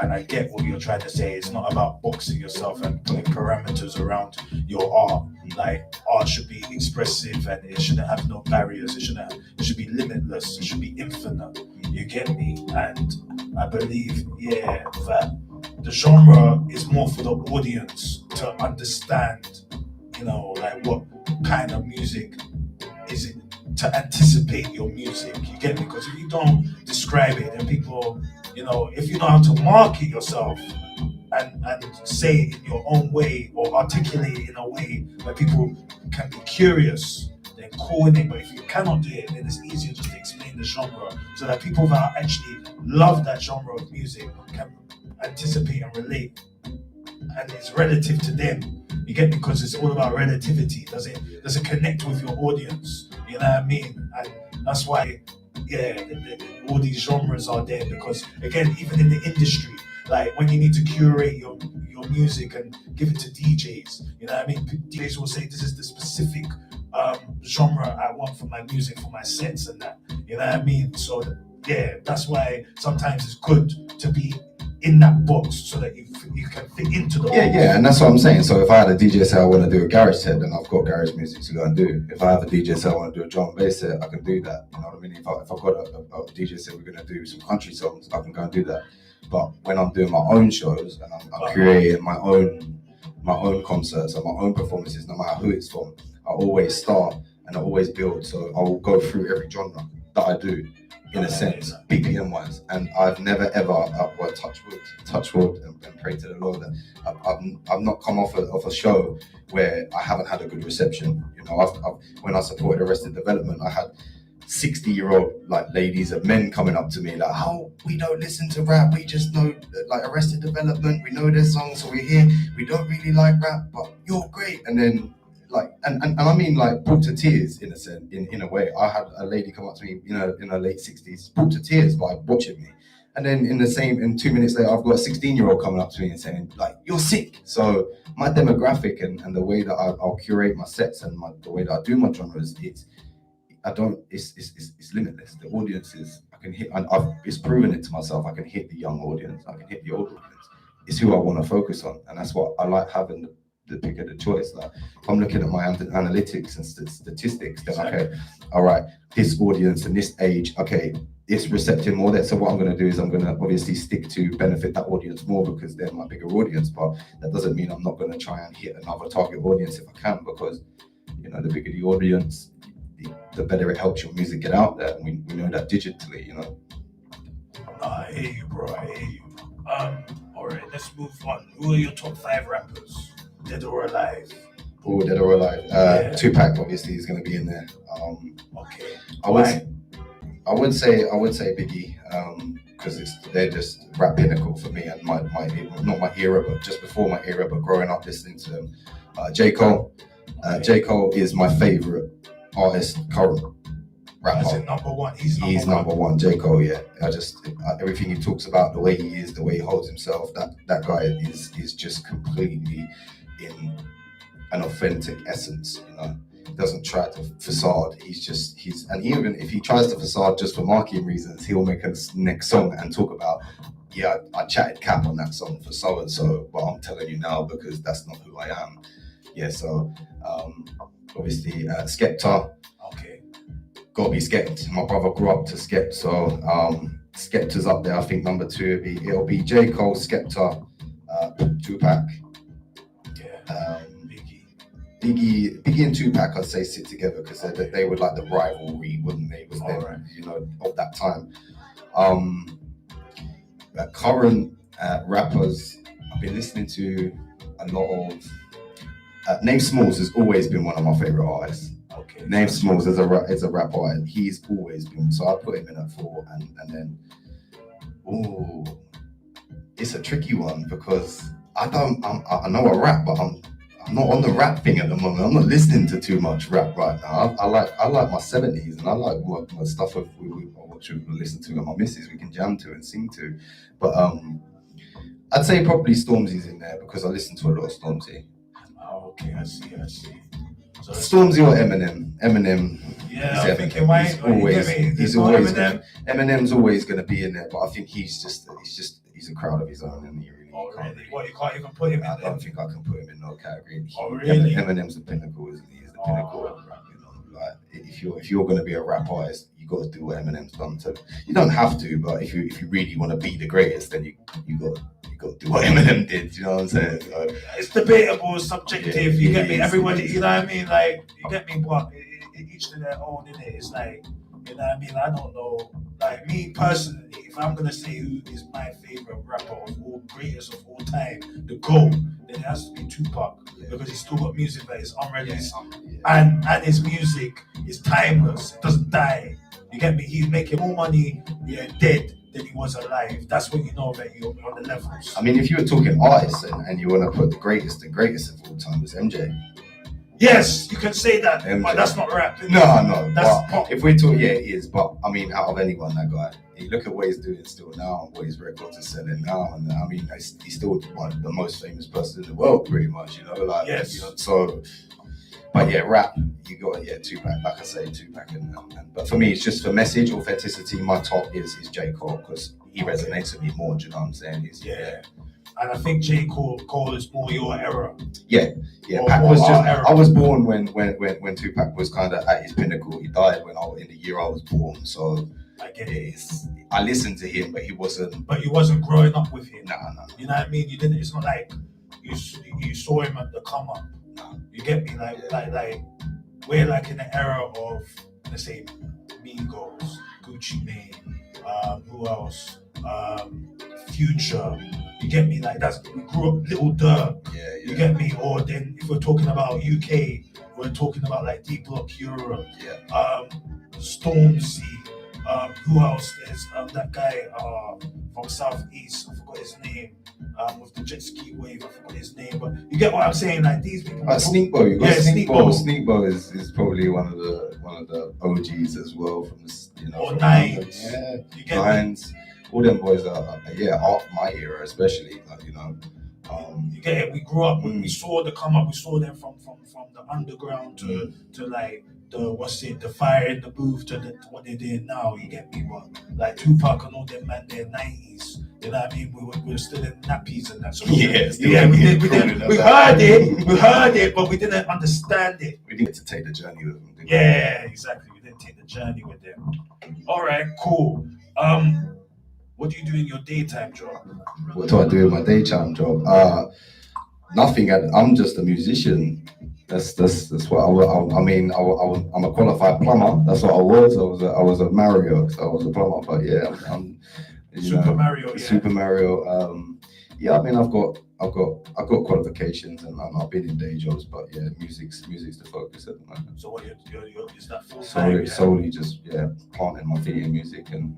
and I get what you're trying to say. It's not about boxing yourself and putting parameters around your art. Like, art should be expressive and it shouldn't have no barriers. It should be limitless. It should be infinite. You get me? And I believe, yeah, that the genre is more for the audience to understand, you know, like what kind of music is it, to anticipate your music. You get me? Because if you don't describe it, then people, you know, if you know how to market yourself and say it in your own way or articulate it in a way where people can be curious, then cool in it. But if you cannot do it, then it's easier just to explain the genre so that people that actually love that genre of music can anticipate and relate, and it's relative to them. You get me? Because it's all about relativity. Does it connect with your audience? You know what I mean? And that's why, yeah, all these genres are there, because again, even in the industry, like when you need to curate your music and give it to DJs, you know what I mean? DJs will say this is the specific genre I want for my music, for my sets and that. You know what I mean? So yeah, that's why sometimes it's good to be in that box so that you can fit into the box. Yeah, and that's what I'm saying. So if I had a DJ say I want to do a garage set, then I've got garage music to go and do. If I have a DJ say I want to do a drum and bass set, I can do that. You know what I mean? If I've got a DJ say we're going to do some country songs, I can go and do that. But when I'm doing my own shows and I'm creating my own concerts and my own performances, no matter who it's from, I always start and I always build. So I will go through every genre that I do, in a sense, BPM wise, and I've never ever, well, touch wood and pray to the Lord that I've not come off a show where I haven't had a good reception. You know, when I supported Arrested Development, I had 60-year-old like ladies and men coming up to me like, "Oh, we don't listen to rap, we just know like Arrested Development, we know their songs, so we're here, we don't really like rap, but you're great." And then like, and I mean like brought to tears in a sense, in a way. I had a lady come up to me, you know, in her late 60s, brought to tears by watching me. And then in 2 minutes later, I've got a 16-year-old coming up to me and saying like, "You're sick." So my demographic and the way that I'll curate my sets and the way that I do my genres, it's limitless. The audiences, I can hit, and it's proven it to myself. I can hit the young audience, I can hit the old audience. It's who I want to focus on, and that's what I like, having the pick of the choice. Like if I'm looking at my analytics and statistics, then okay, all right, this audience and this age, okay, it's receptive more there. So what I'm going to do is I'm going to obviously stick to benefit that audience more because they're my bigger audience. But that doesn't mean I'm not going to try and hit another target audience if I can, because you know, the bigger the audience, the better it helps your music get out there. We know that digitally, you know. I hear you, bro. I hear you. All right, let's move on. Who are your top 5 rappers, dead or alive? Oh, dead or alive. Yeah. Tupac obviously is going to be in there. Okay. I would say Biggie, because they're just rap pinnacle for me, and my not my era, but just before my era, but growing up listening to them. J. Cole. J. Cole is my favorite artist, current rapper. Is it number one? He's number one. J. Cole, yeah. I just everything he talks about, the way he is, the way he holds himself, that guy is just completely in an authentic essence, you know. He doesn't try to facade. And even if he tries to facade just for marketing reasons, he'll make a next song and talk about, yeah, I chatted cap on that song for so and so, but I'm telling you now because that's not who I am. Yeah, so obviously Skepta. Okay. Gotta be Skept. My brother grew up to Skept, so Skepta's up there. I think number 2 it'll be J. Cole, Skepta, Tupac. Yeah. Biggie. Biggie and Tupac, I'd say, sit together because they were like the rivalry, wouldn't they? Was them, Alright. you know, of that time. Current rappers, I've been listening to a lot of. Name Smalls has always been one of my favorite artists. Okay. Name Smalls is a rap artist. He's always been, so I put him in at 4, and then, it's a tricky one because I know I rap, but I'm not on the rap thing at the moment. I'm not listening to too much rap right now. I like my 70s, and I like what stuff we listen to, and my missus we can jam to and sing to. But I'd say probably Stormzy's in there because I listen to a lot of Stormzy. Oh, okay, I see. So Stormzy or Eminem? Eminem. Yeah, I'm thinking why he's always Eminem's always going to be in there, but I think he's a crowd of his own, and he really can't. Really? What, you can't even put him in I there? don't think I can put him in no category. Oh, really? Eminem's the pinnacle, isn't he? He's the pinnacle of rap. You know, like if you're going to be a rap artist, you got to do what Eminem's done. So you don't have to, but if you really want to be the greatest, then you got to do what Eminem did. You know what I'm saying? So, it's debatable, subjective. Yeah, you get me? is. Everybody, you know what I mean? Like, you get me? But each to their own, innit? It's like, you know what I mean? I don't know. Like, me personally, if I'm gonna say who is my favorite rapper of all, greatest of all time, the GOAT, then it has to be Tupac, because he's still got music that is unreleased, and his music is timeless. It doesn't die. You get me? He's making more money dead than he was alive. That's when you know that you're on the levels. I mean, if you were talking artists and you want to put the greatest of all time, it's MJ. Yes, you can say that, MJ. but that's not rap. No. That's pop. If we talk, it is. But I mean, out of anyone, that guy, you look at what he's doing still now, and what his records are selling now, and I mean, he's still one of the most famous person in the world, pretty much. You know, like yes. You know, so. But yeah, rap, you got Tupac. Like I say, Tupac, and but for me, it's just for message, authenticity. My top is J. Cole because he resonates with me more. Do you know what I'm saying? And I think J. Cole is more your era. Yeah. Pac was just. I was born when Tupac was kind of at his pinnacle. He died in the year I was born. So I get it. I listened to him, but he wasn't. But you wasn't growing up with him. No. You know what I mean? You didn't. It's not like you saw him at the come up. No. You get me? Like we're like in the era of, let's say, Migos, Gucci Mane, who else? Future. You get me? Like we grew up Little Durk. Yeah. You get me? Or then if we're talking about UK, we're talking about like D Block Europe. Yeah. Stormzy. Who else? There's that guy from Southeast. I forgot his name. With the jet ski wave, I forgot his name. But you get what I'm saying? Like these people. Sneakbo. You got Sneakbo. Sneakbo is probably one of the OGs as well from this. You know. Or Nines. Yeah. You get Nines. All them boys are my era especially. Like, you know. You get it? We grew up. We saw the come up. We saw them from the underground to like the fire in the booth to what they're doing now. You get me? But like Tupac and all them man, they're 90s. You know what I mean? We were still in nappies and that sort of thing. We heard it, but we didn't understand it. We didn't get to take the journey with them. Yeah, exactly. We didn't take the journey with them. All right, cool. What do you do in your daytime job? What do I do in my daytime job? Nothing. I'm just a musician. That's what I mean. I'm a qualified plumber. That's what I was. I was a Mario. So I was a plumber. But yeah, I'm Super Mario. Super Mario. Yeah, I mean, I've got qualifications and I've been in day jobs, but yeah, music's the focus at the moment. So what you're is that full time? Solely just planting my feet in music and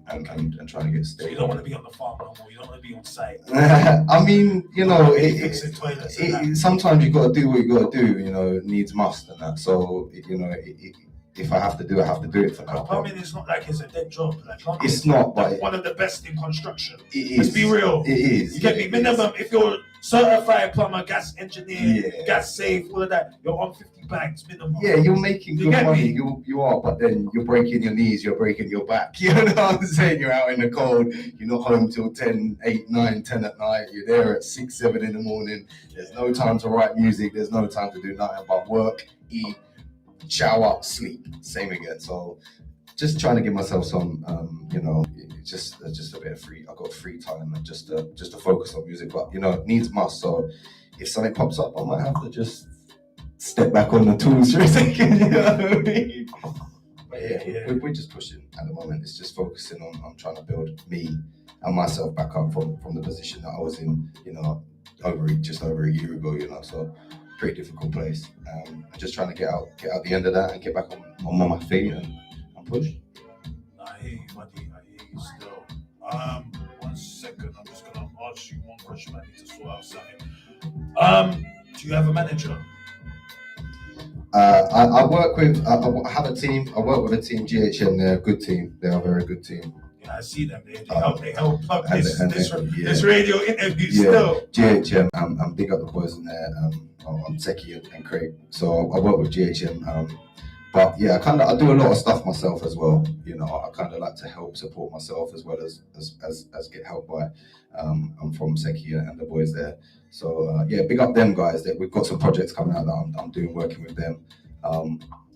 trying to get stable. So you don't want to be on the farm no more. You don't want to be on site. I mean, you know, fixing toilets. Sometimes you got to do what you got to do. You know, needs must and that. So you know, if I have to do, I have to do it for now. Plumbing is not like it's a dead job. Like it's not, but one of the best in construction. It is. Let's be real. It is. You get me? Minimum, if you're certified plumber, gas engineer, gas safe, all of that, you're on 50 bags minimum. Yeah, you're making good money. Me? You are, but then you're breaking your knees, you're breaking your back. You know what I'm saying? You're out in the cold. You're not home till 10, 8, 9, 10 at night. You're there at 6, 7 in the morning. There's no time to write music. There's no time to do nothing but work, eat, shower, sleep, same again. So just trying to give myself some just a bit of free. I got free time and just to focus on music, but you know, needs must. So if something pops up, I might have to just step back on the tools for a second, you know what I mean? But Yeah. we're just pushing at the moment. It's just focusing on trying to build me and myself back up from the position that I was in, you know, just over a year ago, you know, so pretty difficult place. I'm just trying to get out the end of that and get back on my feet and push. I hear you, buddy. I hear you still. 1 second. I'm just gonna ask you one question. I need to sort out something. Do you have a manager? I work with. I have a team. I work with a team. GHM. They're a good team. They are a very good team. Yeah, I see them. They help plug this yeah. radio interview Yeah, still. GHM. I'm big up the boys in there. I'm Seki and Craig. So I work with GHM. But yeah, I do a lot of stuff myself as well. You know, I kind of like to help support myself as well as get help by. I'm from Seki and the boys there. So yeah, big up them guys. That we've got some projects coming out that I'm doing working with them.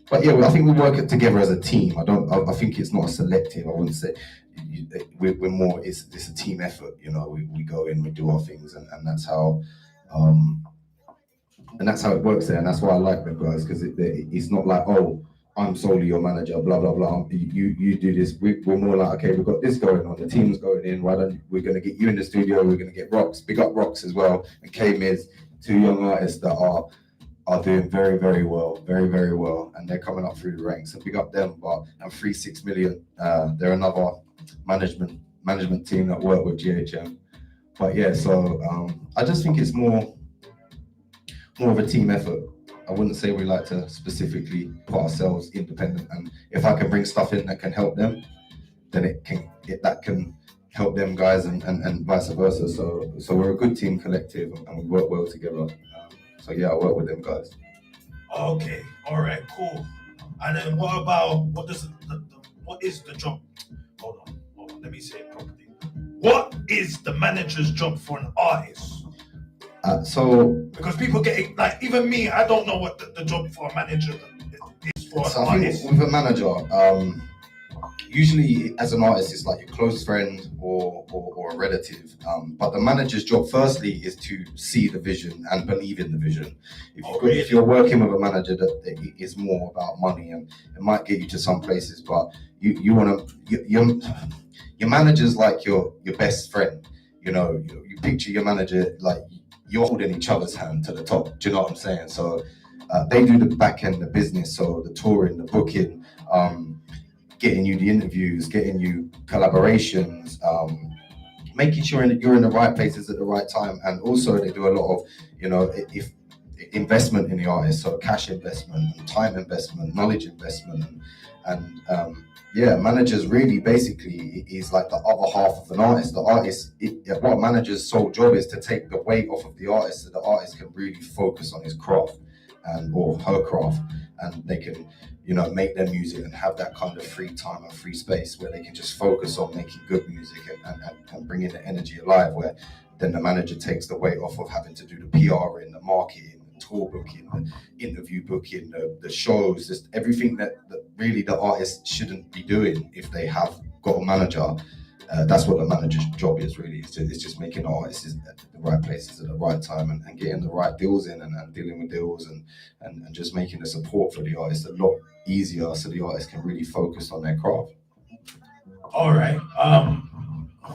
But yeah, I think we work it together as a team. I think it's not a selective. I wouldn't say we're more. It's a team effort. You know, we go in, we do our things, and that's how. And that's how it works there, and that's why I like them guys, because it's not like, oh, I'm solely your manager, blah blah blah. You do this. We're more like, okay, we've got this going on. The team's going in. Why don't we're going to get you in the studio? We're going to get Rocks, big up Rocks as well, and K-Miz, 2 young artists that are doing very very well, and they're coming up through the ranks. So big up them. And 36 Million, they're another management team that work with GHM. But yeah, so I just think it's more of a team effort. I wouldn't say we like to specifically put ourselves independent, and if I can bring stuff in that can help them, then that can help them guys and vice versa. So we're a good team collective and we work well together. So yeah, I work with them guys. Okay, all right, cool. And then what is the job? Hold on, let me say it properly. What is the manager's job for an artist? Because people get like, even me, I don't know what the job for a manager is for an artist. Think with a manager, usually as an artist, it's like your close friend or a relative. But the manager's job, firstly, is to see the vision and believe in the vision. If you're working with a manager that is more about money, and it might get you to some places, but you want to your manager's like your best friend. You know, you picture your manager like you're holding each other's hand to the top. Do you know what I'm saying? So they do the back end, the business, so the touring, the booking, getting you the interviews, getting you collaborations, making sure you're in the right places at the right time. And also they do a lot of, you know, if investment in the artist, so cash investment, and time investment, knowledge investment, and yeah, managers really basically is like the other half of an artist. The artist, what a manager's sole job is to take the weight off of the artist, so the artist can really focus on his craft or her craft, and they can, you know, make their music and have that kind of free time and free space where they can just focus on making good music and bringing the energy alive, where then the manager takes the weight off of having to do the PR and the marketing, tour booking, the interview booking, the shows, just everything that really the artist shouldn't be doing if they have got a manager. That's what the manager's job is really. It's just making the artists at the right places at the right time and getting the right deals in and dealing with deals and just making the support for the artist a lot easier so the artist can really focus on their craft. All right.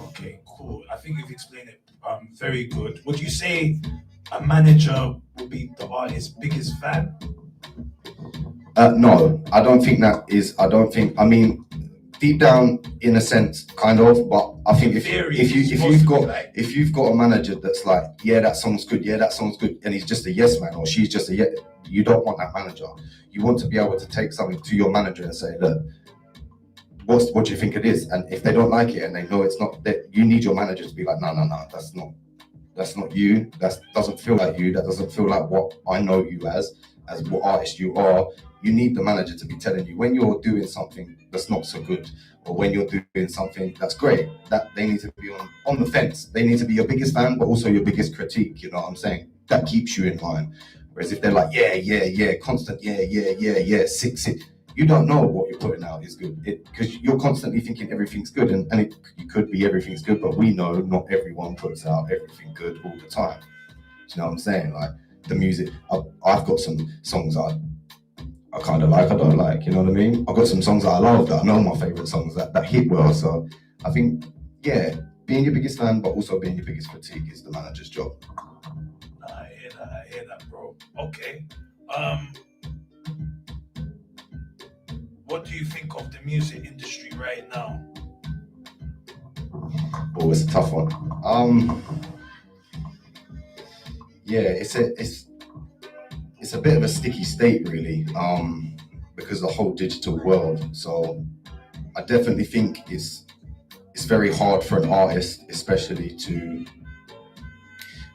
Okay, cool. I think you've explained it very good. Would you say a manager would be the artist's biggest fan? No, I don't think that is. I mean, deep down, in a sense, kind of. But I think if you've got a manager that's like, yeah, that song's good, and he's just a yes man or she's just a yes, you don't want that manager. You want to be able to take something to your manager and say, look, what do you think it is? And if they don't like it and they know it's not, that you need your manager to be like, no, that's not you. That doesn't feel like you. That doesn't feel like what I know you as what artist you are. You need the manager to be telling you when you're doing something that's not so good, or when you're doing something that's great. That they need to be on the fence. They need to be your biggest fan, but also your biggest critique. You know what I'm saying? That keeps you in line. Whereas if they're like, yeah, constant, yeah, six, you don't know what you're putting out is good, because you're constantly thinking everything's good, and it could be everything's good, but we know not everyone puts out everything good all the time. Do you know what I'm saying? Like, the music. I've got some songs I kind of like, I don't like, you know what I mean? I've got some songs that I love, that I know my favourite songs that hit well. So I think, yeah, being your biggest fan, but also being your biggest critique is the manager's job. I hear that, bro. Okay. What do you think of the music industry right now? Oh, it's a tough one. Yeah, it's a bit of a sticky state, really, because of the whole digital world. So I definitely think it's very hard for an artist, especially, to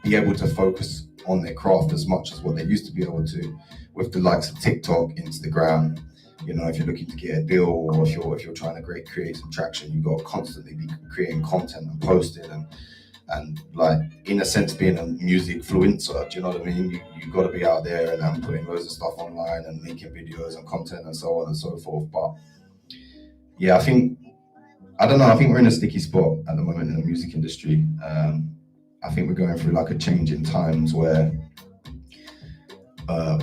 be able to focus on their craft as much as what they used to be able to with the likes of TikTok, Instagram. You know, if you're looking to get a deal, or if you're trying to create some traction, you've got to constantly be creating content and posting and like, in a sense, being a music influencer. Do you know what I mean? You've got to be out there and putting loads of stuff online and making videos and content and so on and so forth. But yeah, I don't know, I think we're in a sticky spot at the moment in the music industry. I think we're going through like a change in times where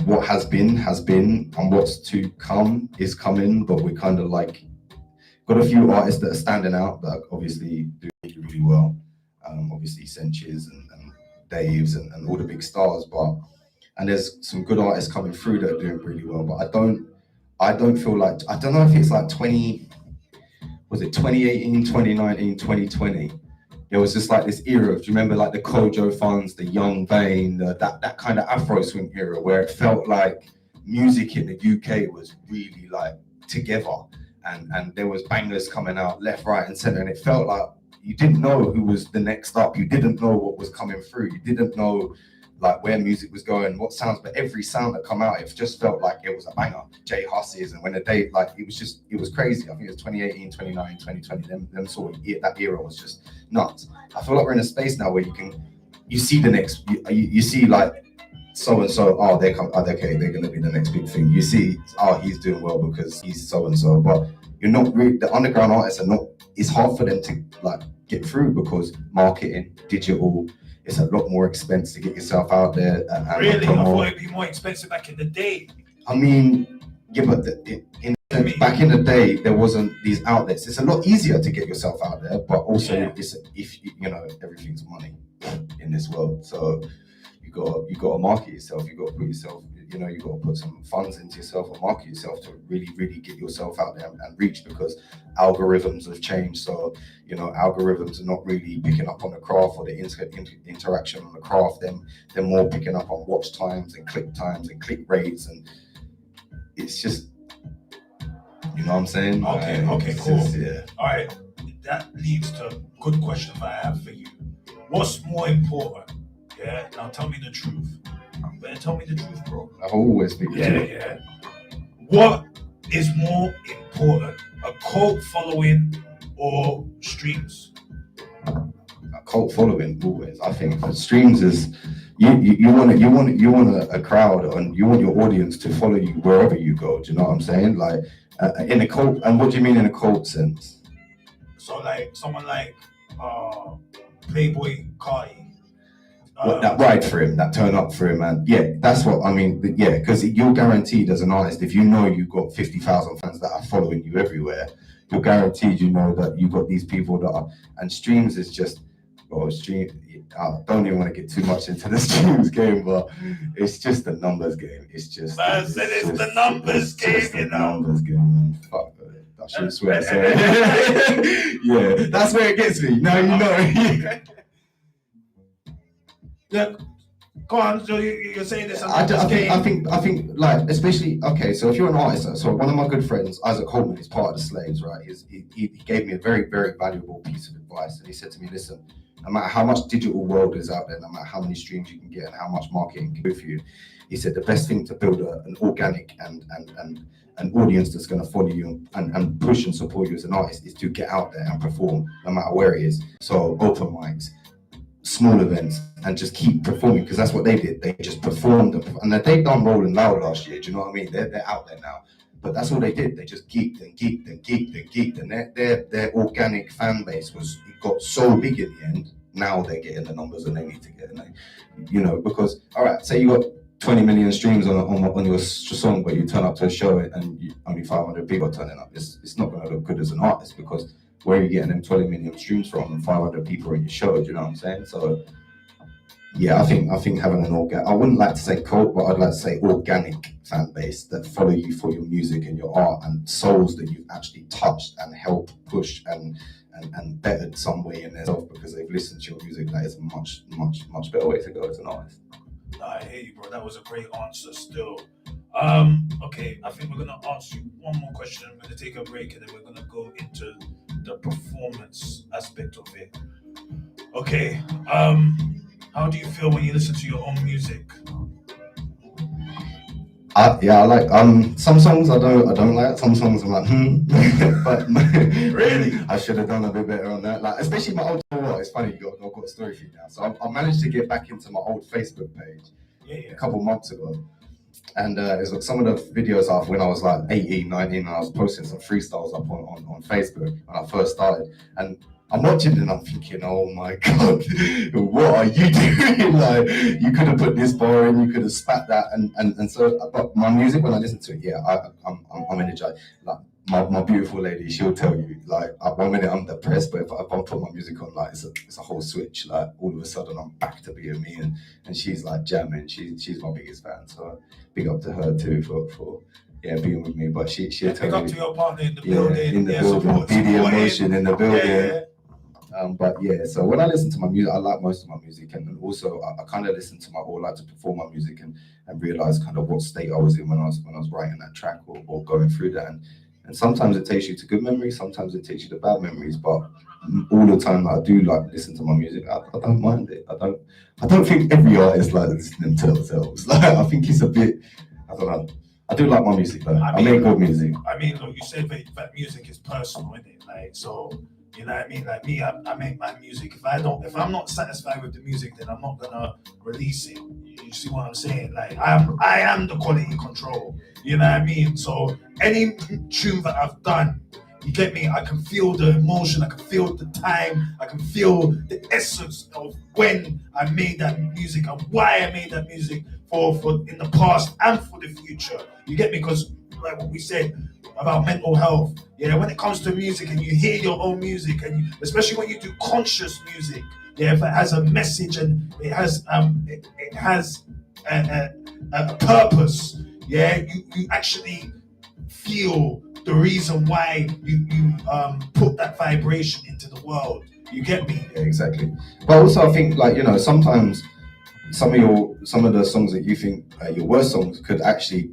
what has been, and what's to come is coming, but we kind of like got a few artists that are standing out that obviously do really well. Obviously Senches and Daves and all the big stars, and there's some good artists coming through that are doing really well. But I don't feel like, I don't know if it's like 2018, 2019, 2020. There was just like this era. Do you remember like the Kojo Funds, the Young Vane, that kind of Afro swing era, where it felt like music in the UK was really like together, and there was bangers coming out left, right, and centre, and it felt like you didn't know who was the next up. You didn't know what was coming through. You didn't know like where music was going, what sounds, but every sound that come out, it just felt like it was a banger. Jay Huss's, and when the day, like, it was crazy. I think it was 2018, 2019, 2020, them sort of, that era was just nuts. I feel like we're in a space now where you see the next, you see like so-and-so, okay, they're gonna be the next big thing. You see, he's doing well because he's so-and-so, but you're not really, the underground artists are not, it's hard for them to like get through because marketing, digital, it's a lot more expensive to get yourself out there. Really? I thought it'd be more expensive back in the day. I mean, yeah, but back in the day, there wasn't these outlets. It's a lot easier to get yourself out there, but also it's, if you know, everything's money in this world. So you got to market yourself. You got to put yourself, you know, you got to put some funds into yourself and market yourself to really, really get yourself out there and reach, because algorithms have changed. So, you know, algorithms are not really picking up on the craft or the interaction on the craft. They're more picking up on watch times and click rates, and it's just, you know what I'm saying? Okay, cool. Yeah. All right, that leads to a good question I have for you. What's more important? Yeah, now tell me the truth. You better tell me the truth, bro. I always speak the truth. Yeah. What is more important, a cult following or streams? A cult following, always. I think streams is, you want a crowd, and you want your audience to follow you wherever you go. Do you know what I'm saying? Like in a cult, and what do you mean in a cult sense? So like someone like Playboy Carti. That ride for him, that turn up for him, and yeah, that's what I mean. Yeah, because you're guaranteed as an artist, if you know you've got 50,000 fans that are following you everywhere, you're guaranteed, you know, that you've got these people that are, and streams is just, I don't even want to get too much into the streams game, but it's just the numbers game. It's just, it's the numbers game, you know. Numbers game, man. Fuck it. I shouldn't swear, sorry. Yeah, that's where it gets me. Now you know. Yeah, go on. So you're saying this? I think, like, especially, okay. So if you're an artist, so one of my good friends, Isaac Holman, is part of the Slaves, right? He gave me a very, very valuable piece of advice, and he said to me, "Listen, no matter how much digital world is out there, no matter how many streams you can get, and how much marketing can do for you," he said the best thing to build an organic and an audience that's going to follow you and push and support you as an artist is to get out there and perform, no matter where it is. So open mics, small events, and just keep performing, because that's what they did. They just performed, and they've done Rolling Loud last year. Do you know what I mean? They're out there now, but that's all they did. They just geeked, and their organic fan base got so big in the end now they're getting the numbers and they need to get it. You know, because all right, say you got 20 million streams on your song, but you turn up to a show and only 500 people are turning up. It's not going to look good as an artist, because where are you getting them 20 million streams from and 500 people in your show? Do you know what I'm saying? So yeah, I think having an I wouldn't like to say cult, but I'd like to say organic fan base that follow you for your music and your art, and souls that you've actually touched and helped push and bettered some way in themselves because they've listened to your music. That is a much better way to go as an artist. I hear you, bro. That was a great answer still. Okay, I think we're gonna ask you one more question. We're gonna take a break and then we're gonna go into the performance aspect of it. Okay, how do you feel when you listen to your own music? I like some songs I don't like. Some songs I'm like but really I should have done a bit better on that. Like especially my old. It's funny, I've got a story for you now. So I managed to get back into my old Facebook page a couple months ago, and it's like some of the videos of when I was like 18, 19, and I was posting some freestyles up on Facebook when I first started, and I'm watching and I'm thinking, oh my God, what are you doing? Like, you could have put this bar in, you could have spat that, and so. But my music, when I listen to it, yeah, I'm energized. Like my beautiful lady, she'll tell you, like, at one minute I'm depressed, but if I put my music on, like, it's a whole switch. Like, all of a sudden I'm back to being me, and she's like jamming. She's my biggest fan, so big up to her too for being with me. But she'll tell you. Big up to your partner in the building. In the building, be the emotion in the building. Yeah. But yeah, so when I listen to my music, I like most of my music, and also I kind of listen to like to perform my music and realize kind of what state I was in when I was writing that track or going through that. And sometimes it takes you to good memories, sometimes it takes you to bad memories. But all the time I do like listen to my music. I don't mind it. I don't think every artist like listening to themselves. Like I think it's a bit, I don't know. I do like my music though. I make good music. I mean, look, you said that music is personal, isn't it? Like so. You know what I mean? Like me, I make my music. If I'm not satisfied with the music, then I'm not gonna release it. You see what I'm saying? Like I am the quality control. You know what I mean? So any tune that I've done, you get me? I can feel the emotion, I can feel the time, I can feel the essence of when I made that music and why I made that music for in the past and for the future. You get me? Because like what we said about mental health, when it comes to music and you hear your own music, and especially when you do conscious music, if it has a message and it has a purpose, you actually feel the reason why you put that vibration into the world. You get me? Yeah, exactly. But also I think, like, sometimes some of the songs that you think your worst songs could actually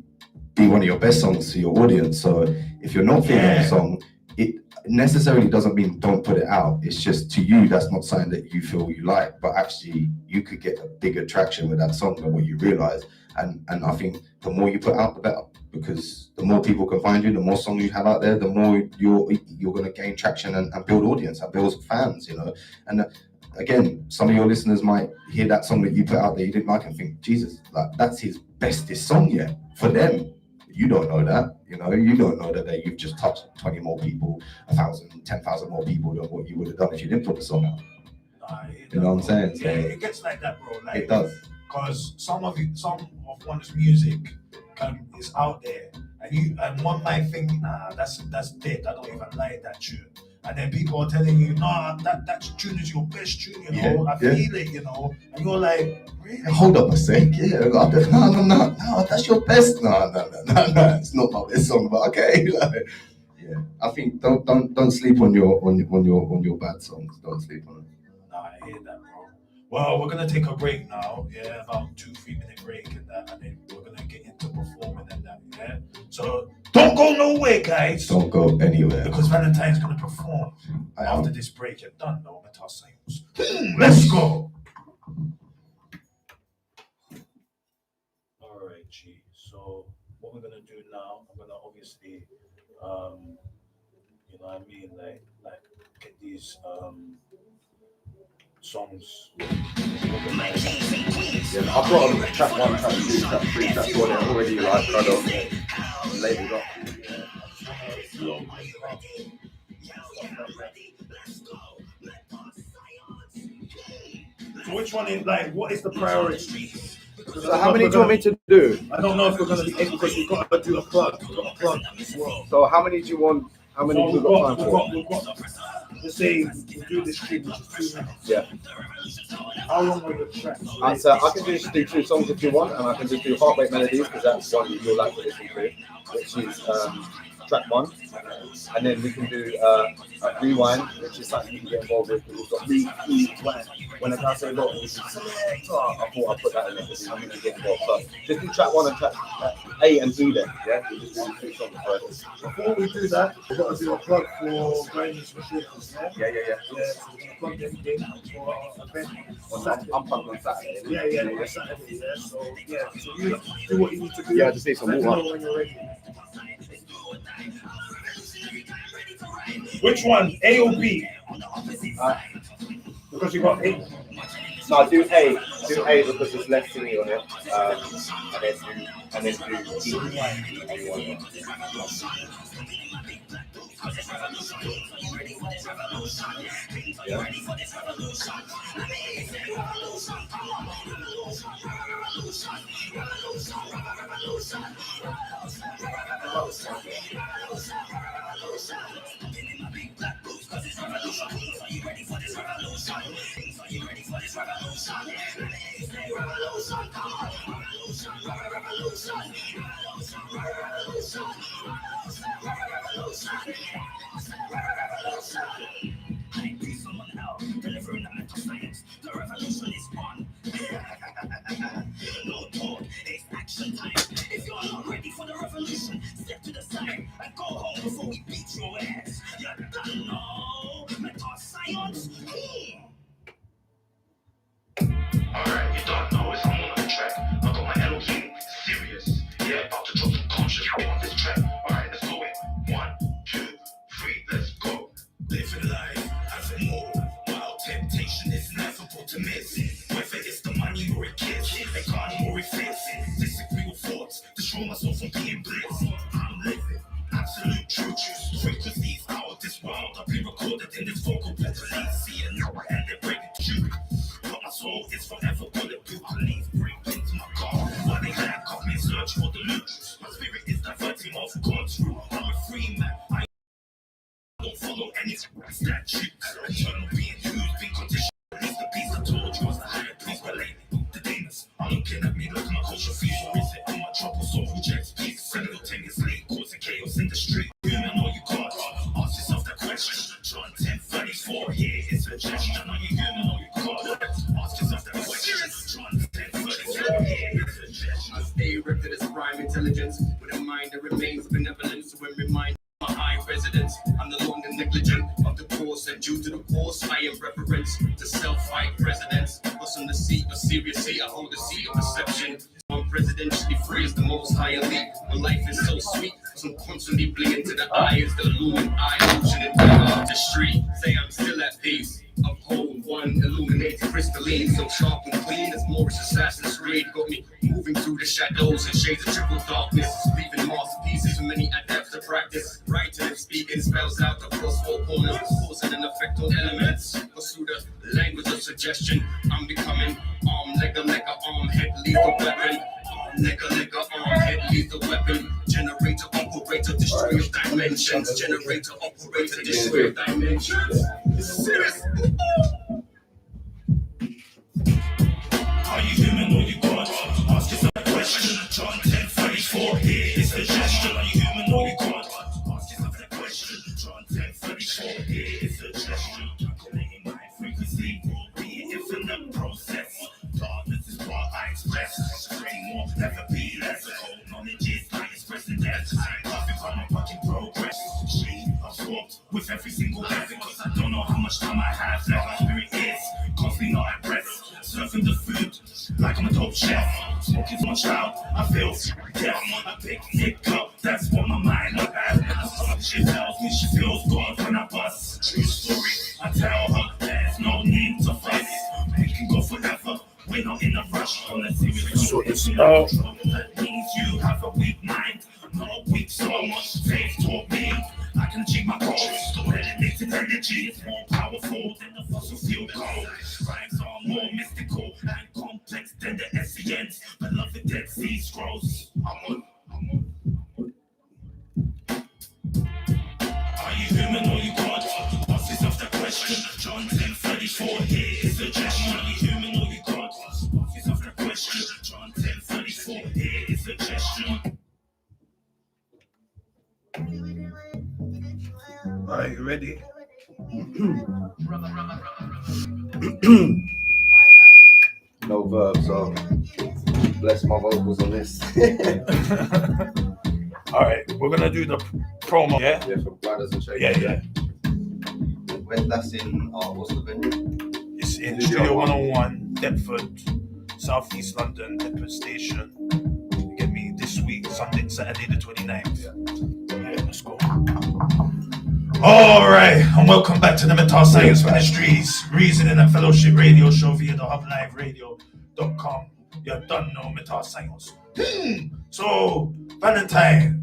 be one of your best songs to your audience. So if you're not feeling the song, it necessarily doesn't mean don't put it out. It's just, to you, that's not something that you feel you like, but actually you could get a bigger traction with that song than what you realize. And I think the more you put out, the better, because the more people can find you, the more songs you have out there, the more you're going to gain traction and build audience and build fans, And again, some of your listeners might hear that song that you put out there you didn't like and think, Jesus, like, that's his bestest song yet. For them, you don't know that, you don't know that you've just touched 20 more people, 1,000, 10,000 more people than what you would have done if you didn't put the song out. You know what I'm saying? Yeah, it gets like that, bro. Like, it does. Because some of one's music is out there, and one might think, nah, that's dead. I don't even like that tune. And then people are telling you, nah, that tune is your best tune, I feel it, and you're like, really? Hold up a sec, no, that's your best. No, it's not my best song, but okay. I think don't sleep on your bad songs. Don't sleep on them. Nah, I hear that, bro. Well, we're gonna take a break now, about 2-3 minute break and then we're gonna get into performing and that, So don't go nowhere, guys. Don't go anywhere. Because Valentine's gonna perform after this break. You're done, though, Metascience. Let's go. All right, G. So what we're gonna do now? I'm gonna obviously, like get these songs. Yeah, I've got track 1, track 2, track 3, track 4 there already, like, kind of labeled up. So which one is like? What is the priority? So how many do you want me to do? I don't know if we're going to be able because we've got to do a plug. We've got a plug as well. So how many do you want? How many do you got time for? We've got, let's say we do this stream, which is 2 minutes. Yeah. How long are your tracks? So I can just do 2 songs if you want, and I can just do Heart Rate Melodies because that's one you'll like to listen to, which is track 1. And then we can do Rewind, which is something you can get involved with because we've got Rewind. When the guy said, look, I thought I'd put that in there because I'm going to get involved. So just do track 1 and track A and B then, yeah? We just do 2 songs first. Before we do that, we've got to do a plug for Grinders for Shorters, yeah? Yeah. So we're plug them in for our event on Saturday. I'm plugged on Saturday. Yeah, Saturday, yeah. So you do what you need to do. Yeah, just need some Let me water. know when you're ready. Which one, A or B? Because you got A. No, I do A. Do A because there's less thingy on it. And then do E. Delivering the Metascience, the revolution is on. No talk, it's action time. If you're not ready for the revolution, step to the side and go home before we beat your ass. You don't know Metascience. Alright, you don't know if I'm on the track. I got my Elohim serious. Yeah, about to drop some conscious on this track. Alright, let's go in. 1, 2, 3, let's go. Living life as a move. Temptation is inevitable to miss. Whether it's the money or a kiss, they can't or it fits. Disagree with thoughts, destroy myself from being bliss. I'm living absolute truth. Frequencies out of this world. I've been recorded in this vocal booth. Police see it now and they're ready to shoot. But my soul is forever bulletproof. Police break into my car while they handcuff me, search for the loot. My spirit is diverting off God's route. I'm a free man. I don't follow any statutes. Eternal being who's been conditioned. Release the beast I told you was the higher please relate. The demons are looking at me like my culture feels. Or is it on my trouble soul rejects peace? Simultaneously causing chaos in the street. Human or you God? Ask yourself that question. John 10:34. Here is a suggestion. Are you human or you God? Ask yourself that question. John 10:34. Here is a suggestion. I stay ripped to this prime intelligence with a mind that remains benevolent. So when remind my high residence, I'm no longer negligent of the course, and due to the course, I am reverence to self-fight presidents. What's on the seat of seriously, I hold the seat of perception. I'm presidentially free as the most high elite. When life is so sweet, so I'm constantly bleeding to the eye as the lumen eye ocean into the street. Say I'm still at peace. Uphold one illuminated crystalline, so sharp and clean as Moorish Assassin's Creed. Got me moving through the shadows and shades of triple darkness, leaving masterpieces for many adepts to practice. Writing and speaking spells out across 4 corners, causing an effect on elements. Pursue the language of suggestion. I'm becoming arm, leg, arm, head, lethal weapon. Leg, arm, head, lethal weapon. Generator, operator, destroyer of dimensions. Generator, operator, destroyer of dimensions. This is serious. Are you human or you God? Ask yourself that question. John 10:34. Here is a gesture. Are you human or you God? Ask yourself that question. John 10:34. Here is a gesture. Calculating my frequency will be an infinite process. Darkness is what I express. Creating more, never be less. Cold knowledge is I expressing that. I'm laughing from my fucking progress. I'm swamped with every single breath because I don't know how much time I have left. My spirit is constantly not at rest. Serving the food like I'm a dope chef. Smoking so much out, I feel death. A big nigga, that's what my mind look at. She tells me she feels good when I bust. True story, I tell her there's no need to fuss. We can go forever, we're not in a rush. On a serious that means you have a weak mind. No weak so much faith taught me. I can achieve my goals. Elevated energy is more powerful than the fossil fuel gold. Rhymes are more mystical. human or you God? What's this after question? John 10:34, here is suggestion. Are you human or you God? What's this after question? John 10:34, here is suggestion. Are you ready? No verbs, so bless my vocals on this. All right, we're gonna do the promo. Yeah. Yeah, from Grinders and Shakers. Yeah. When that's in, what's the venue? It's in Studio 101, Deptford, Southeast London, Deptford Station. You get me? This week, Saturday the 29th. Yeah, let's go. All right, and welcome back to the Metascience Ministries Reasoning and Fellowship Radio Show via the HubLiveRadio.com. You done know Metascience. So, Valentine,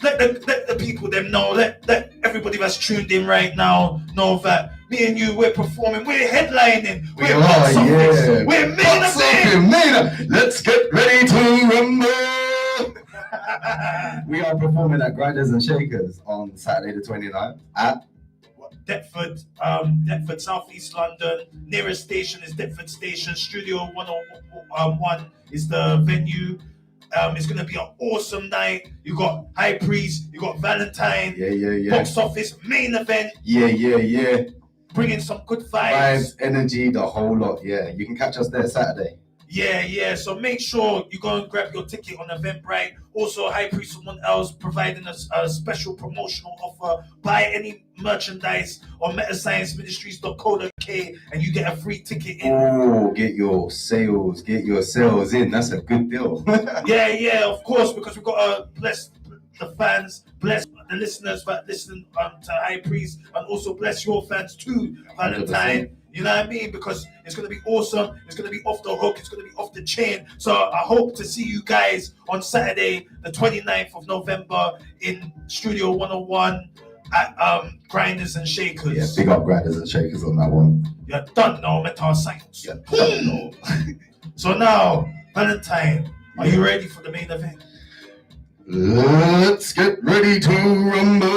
let the people them know, let everybody that's tuned in right now know that me and you, we're performing, we're headlining, we're box office, we're main event. Let's get ready to rumble. We are performing at Grinders and Shakers on Saturday the 29th at Deptford, Southeast London. Nearest station is Deptford Station. Studio 101 is the venue. It's going to be an awesome night. You got High Priest, you got Valentine, box office, main event. Yeah. Bringing some good Vibes, energy, the whole lot. Yeah, you can catch us there Saturday. Yeah. So make sure you go and grab your ticket on Eventbrite. Also, High Priest, someone else providing us a special promotional offer. Buy any merchandise on Metascience.co.uk and you get a free ticket in. Oh, get your sales in. That's a good deal. Yeah, of course, because we've got to bless the fans, bless the listeners that listen to High Priest, and also bless your fans too, Valentine. 100%. You know what I mean? Because it's going to be awesome. It's going to be off the hook. It's going to be off the chain. So I hope to see you guys on Saturday, the 29th of November in Studio 101 at Grinders and Shakers. Yeah, big up Grinders and Shakers on that one. You done now, Metascience. Yeah, done now. So now, Valentine, are you ready for the main event? Let's get ready to rumble.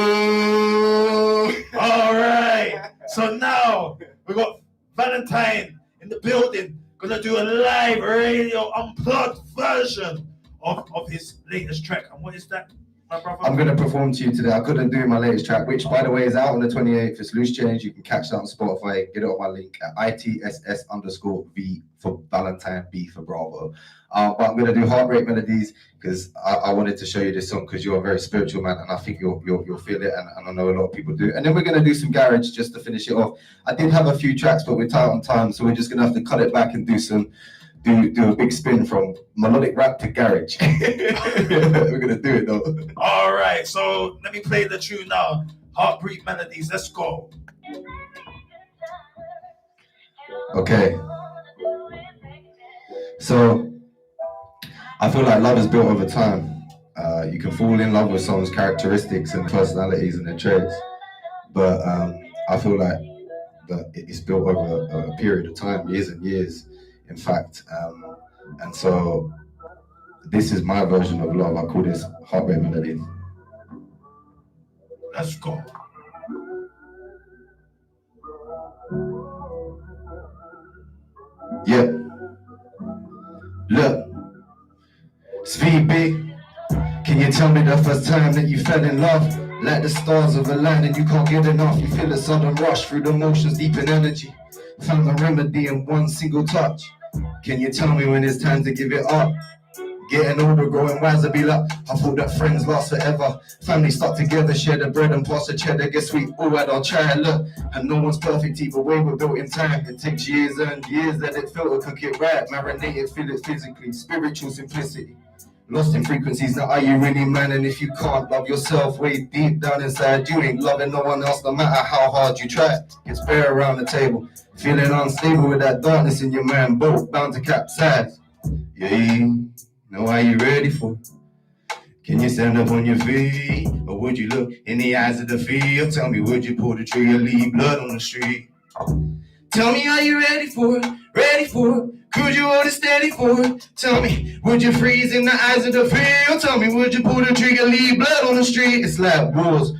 All right. So now we got Valentine in the building, gonna do a live radio unplugged version of his latest track. And what is that, my brother? I'm gonna perform to you today. I couldn't do my latest track, which by the way is out on the 28th. It's Loose Change. You can catch that on Spotify. Get it on my link at ITSS_V for Valentine, B for Bravo. But I'm gonna do Heartbreak Melodies because I wanted to show you this song because you're a very spiritual man and I think you'll feel it, and I know a lot of people do. And then we're gonna do some garage just to finish it off. I did have a few tracks, but we're tight on time, so we're just gonna have to cut it back and do a big spin from melodic rap to garage. We're gonna do it though. All right, so let me play the tune now. Heartbreak Melodies. Let's go. Okay. So I feel like love is built over time. You can fall in love with someone's characteristics and personalities and their traits, but I feel like that it's built over a period of time, years and years, in fact. And so this is my version of love. I call this Heartbreak Melodies. Let's go. Yeah. Look, VB, can you tell me the first time that you fell in love? Like the stars of a line and you can't get enough. You feel a sudden rush through the motions, deep in energy. Found the remedy in one single touch. Can you tell me when it's time to give it up? Getting older, growing wiser, be like, I thought that friends last forever. Family stuck together, share the bread and pass the cheddar. Guess we all had our try, look. And no one's perfect either way, we're built in time. It takes years and years, let it filter, cook it right. Marinate it, feel it physically, spiritual simplicity. Lost in frequencies, now are you really man? And if you can't love yourself way deep down inside, you ain't loving no one else, no matter how hard you try. It's bare around the table, feeling unstable with that darkness in your mind, both bound to capsize. Yeah, know are you ready for it? Can you stand up on your feet? Or would you look in the eyes of the fear? Tell me, would you pull the trigger, leave blood on the street? Tell me, are you ready for it? Ready for it? Could you hold it steady for it? Tell me, would you freeze in the eyes of the fear? Tell me, would you pull the trigger, leave blood on the street? It's like wars,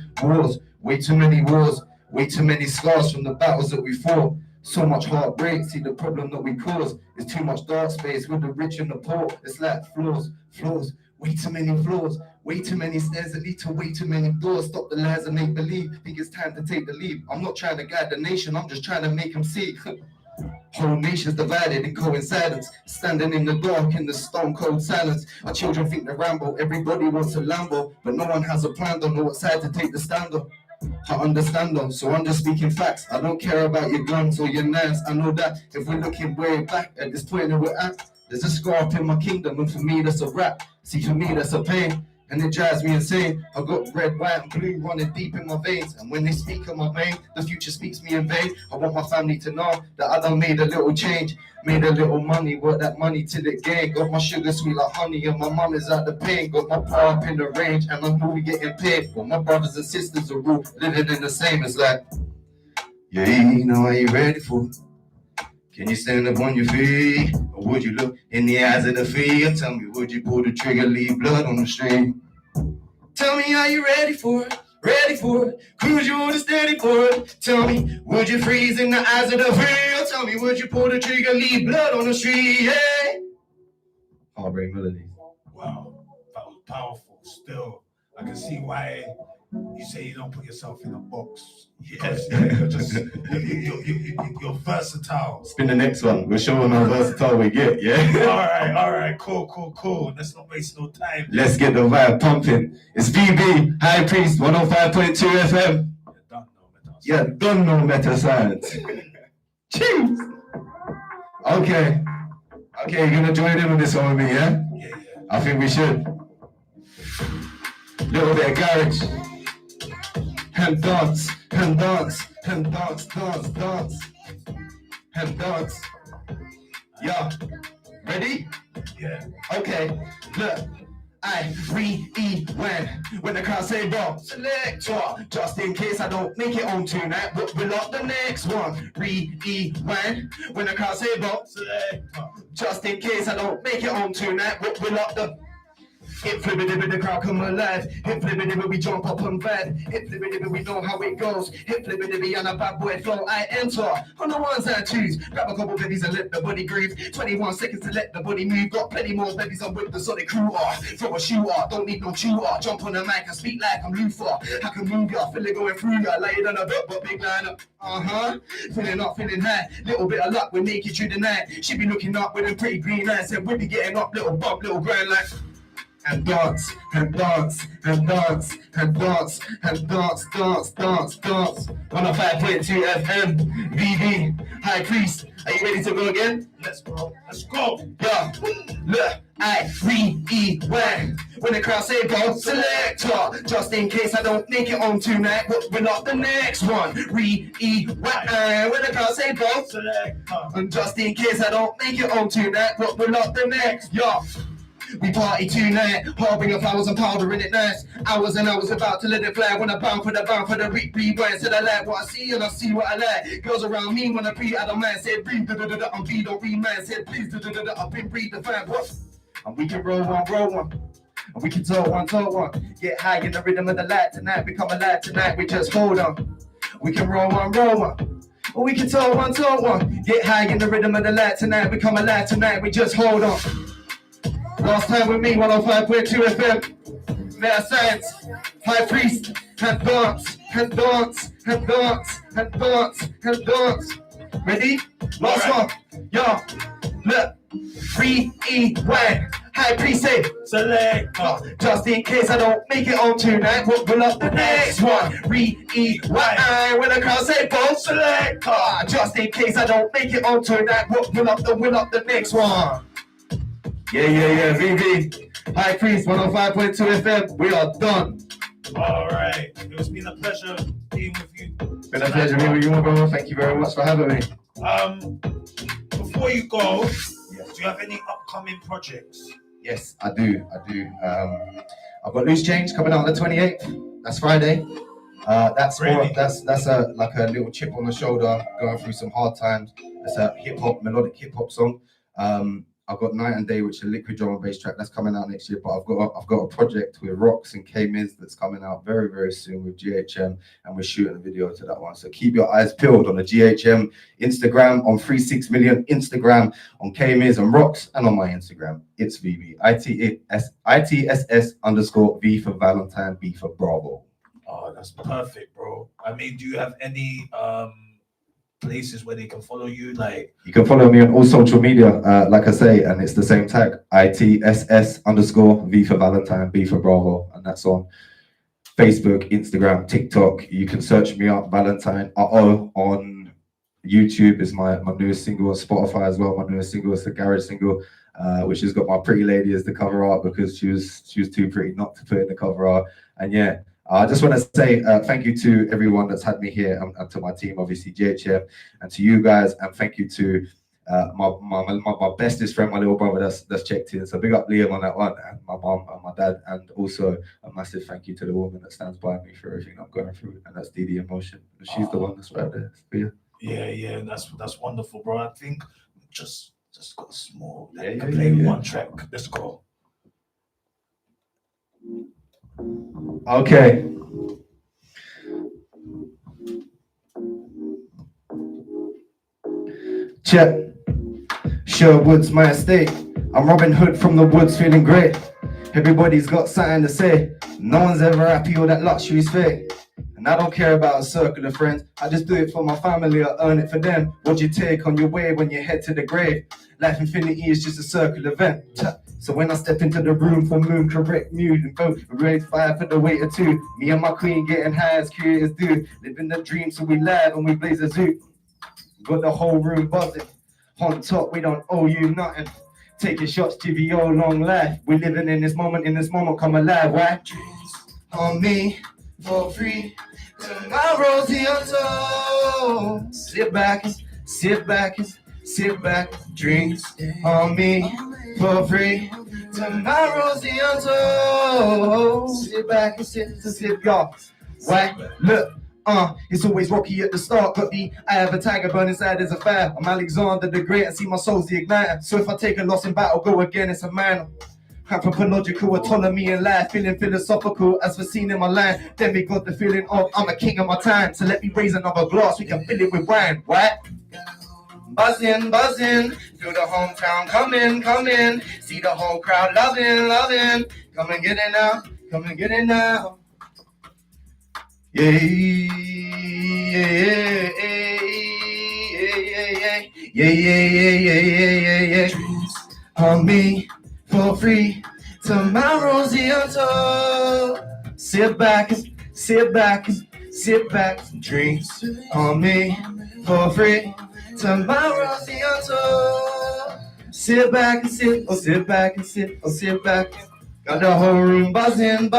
Way too many wars, way too many scars from the battles that we fought. So much heartbreak, see the problem that we cause is too much dark space with the rich and the poor. It's like flaws, way too many flaws, way too many stairs that lead to way too many doors. Stop the lies and make believe, think it's time to take the lead. I'm not trying to guide the nation, I'm just trying to make them see. Whole nations divided in coincidence, standing in the dark in the stone cold silence. Our children think they're Rambo, everybody wants a Lambo, but no one has a plan, don't know what side to take the stand on. I understand them, so I'm just speaking facts. I don't care about your guns or your knives. I know that if we're looking way back at this point that we're at, there's a scar up in my kingdom, and for me that's a rap. See, for me that's a pain, and it drives me insane. I got red, white, and blue running deep in my veins, and when they speak of my pain, the future speaks me in vain. I want my family to know that I done made a little change, made a little money, work that money till it gain. Got my sugar sweet like honey, and my mum is out the pain. Got my power up in the range, and I'm really getting paid. But my brothers and sisters are all living in the same. It's like, yeah, you know, are you ready for it? Can you stand up on your feet? Or would you look in the eyes of the fear? Tell me, would you pull the trigger, leave blood on the street? Tell me, are you ready for it? Ready for it? Cruise you on the steady for it? Tell me, would you freeze in the eyes of the fear? Tell me, would you pull the trigger, leave blood on the street? Yeah. Heartbreak melodies. Wow, that was powerful. Still, I can see why you say you don't put yourself in a box. Because you're versatile. Spin the next one. We're showing how versatile we get, yeah? All right, cool. Let's not waste no time. Let's get the vibe pumping. It's VB, High Priest, 105.2 FM. You Don't know Metascience. Cheers. Okay, you're gonna join in with this one with me, yeah? Yeah. I think we should. Little bit of garage. And dance. Yeah. Ready? Yeah. Okay. Look. I rewind when the crowd say bro, selector, just in case I don't make it on tonight, but we'll up the next one. Rewind when the crowd say bro, Selector. just in case I don't make it on tonight, but we'll up the hip flippity, the crowd come alive. Hip flippity, we jump up and vibe. Hip flippity, we know how it goes. Hip flippity, on a bad boy flow, I enter on the ones I choose. Grab a couple babies and let the body breathe. 21 seconds to let the body move. Got plenty more babies, I'm with the solid crew. Throw a shoe don't need no chew. Jump on the mic and speak like I'm Luther. I can move ya, feel it going through ya. Lay it on a bit, but big line up. Feeling up, feeling high. Little bit of luck, we'll make it through the night. She be looking up with them pretty green eyes, and we'll be getting up, little bump, little grind like. And dance. 105.2 FM, VB, High Priest. Are you ready to go again? Let's go. Yeah, look, I rewind when the crowd say go selector, just in case I don't make it on tonight, but we'll up the next one. Rewind when the crowd say go Selector. and just in case I don't make it on tonight, but we'll up the next. Yeah. We party tonight, harboring of flowers and powder in it nice. Hours and hours about to let it fly. When I bound for the rewind. Said I like what I see and I see what I like. Girls around me wanna breathe, I don't mind. Said breathe, I'm B, don't remind. Said please, I've been breathe the fan. What? And we can roll one. And we can talk one. Get high in the rhythm of the light tonight. Become alive tonight, we just hold on. We can roll one. Or we can talk one. Get high in the rhythm of the light tonight. Become alive tonight, we just hold on. Last time with me, 105.2 FM, Metascience, High Priest, and dance. Ready? Last one. Yo, look, rewind. High Priest say, Selector. just in case I don't make it on tonight, we'll pull up the next one. Rewind when the crowd say, go selector. Just in case I don't make it on tonight, we'll pull up the next one. Yeah, VV. High Priest, 105.2 FM. We are done. All right. It's been a pleasure being with you. Been a pleasure being with you, bro. Thank you very much for having me. Before you go, do you have any upcoming projects? Yes, I do. I've got Loose Change coming out on the 28th. That's Friday. That's Really? that's a like a little chip on the shoulder, going through some hard times. It's a melodic hip hop song. I've got Night and Day, which is a liquid drum and bass track that's coming out next year. But I've got a project with Rocks and K-Miz that's coming out very, very soon with GHM, and we're shooting a video to that one. So keep your eyes peeled on the GHM Instagram, on 36 million Instagram, on K-Miz and Rocks, and on my Instagram. It's VB ITSS_V for Valentine, B for Bravo. Oh, that's perfect, bro. I mean, do you have any places where they can follow you? Like, you can follow me on all social media, like I say, and it's the same tag, ITSS_V for Valentine, B for Bravo, and that's on Facebook, Instagram, TikTok. You can search me up, Valentine on YouTube is my newest single, on Spotify as well. My newest single is the garage single, which has got my pretty lady as the cover art because she was too pretty not to put in the cover art. And yeah, I just want to say thank you to everyone that's had me here, and to my team, obviously GHM, and to you guys, and thank you to my bestest friend, my little brother that's checked in. So big up Liam on that one, and my mom and my dad, and also a massive thank you to the woman that stands by me for everything I'm going through, and that's Didi Emotion. She's the one that's right there. So, yeah, that's wonderful, bro. I think just got a small. Yeah, play one track. Let's go. Okay. Check. Sherwood's my estate. I'm Robin Hood from the woods, feeling great. Everybody's got something to say. No one's ever happy, all that luxury's fake. And I don't care about a circle of friends. I just do it for my family, I earn it for them. What'd you take on your way when you head to the grave? Life infinity is just a circle event. So when I step into the room for moon, correct mood, and vote, raise fire for the waiter too. Me and my queen getting high as creators do. Living the dream, so we laugh and we blaze a zoo. Got the whole room buzzing. On top, we don't owe you nothing. Taking shots, GVO, long life. We living in this moment, come alive, right? Dreams on me for free. Tomorrow's the untold. Sit back, dreams on me for free. Tomorrow's the untold. Sit back and sit, y'all. Right? Look. It's always rocky at the start, but I have a tiger burning inside as a fire. I'm Alexander the Great and see my soul's the igniter. So if I take a loss in battle, go again, it's a minor. Anthropological autonomy in life, feeling philosophical as for seen in my line. Then we got the feeling of I'm a king of my time. So let me raise another glass, we can fill it with wine, right? Buzzing, through the hometown, come in. See the whole crowd loving. Come and get it now. Yeah. Dreams on me for free. Tomorrow's the untold. Sit back. Dreams on me for free. Tomorrow's the untold. Sit back. Got the whole room buzzing.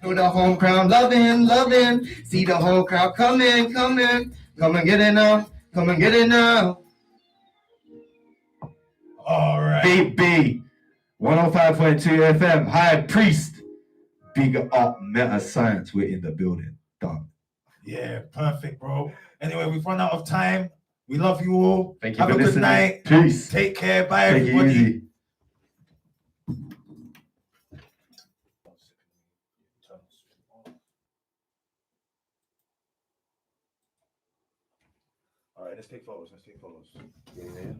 Through the home crowd loving. See the whole crowd come in. Come and get it now. All right. BB 105.2 FM. High Priest. Bigger up Metascience. We're in the building. Done. Yeah, perfect, bro. Anyway, we've run out of time. We love you all. Thank you Have for a good listening. night. Peace. Take care. Bye, Take everybody. it easy. All right, let's take photos. Yeah.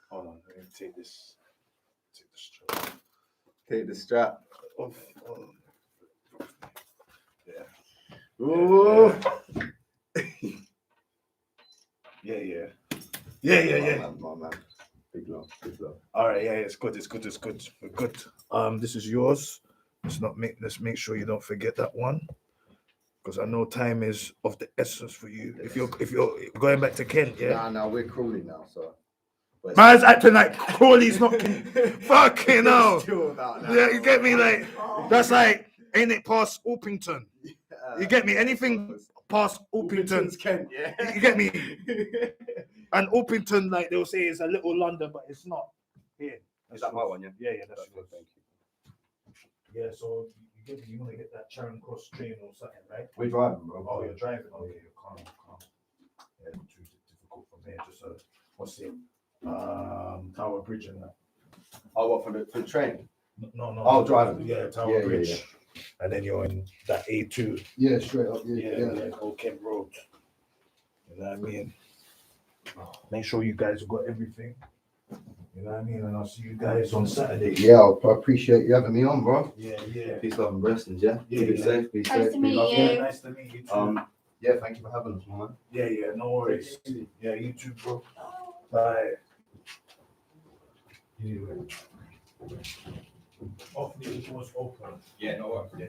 Hold on, let me take this. Take the strap Take the strap. off. Yeah. Ooh. Yeah. My man. Big love. All right, yeah, it's good. We're good. This is yours. Let's make sure you don't forget that one, because I know time is of the essence for you. If you're going back to Kent, yeah. Nah, we're Crawley now, so. Man's acting like Crawley's not fucking hell. Still about that. Yeah, you get me? Like that's like, ain't it past Orpington? You get me? Anything past Orpington, Orpington's Kent, yeah. you get me? And Orpington, like they'll say, is a little London, but it's not here. Is that my one? Yeah. Yeah, that's Okay, yours. thank you. Yeah, so you want to get that Charing Cross train or something, right? We're driving, bro. Oh, you're driving. Okay, you're calm. Yeah, too difficult for me. Just what's it? Tower Bridge and that. Oh, what for the train? No. Oh, driving. Yeah, Tower Yeah, Bridge. yeah. And then you're in that A2. Yeah, straight up. Old Kent Road. You know what I mean? Make sure you guys have got everything. You know what I mean? And I'll see you guys on Saturday. Yeah, I appreciate you having me on, bro. Yeah. Peace, love, and blessings. Yeah. Yeah, Keep it yeah. safe. Be Nice safe. to Be meet lucky. you. Yeah, nice to meet you too. Yeah, thank you for having us, man. Yeah, no worries. Yeah, you too, bro. Bye. Hopefully it was open. Yeah, no worries. Yeah.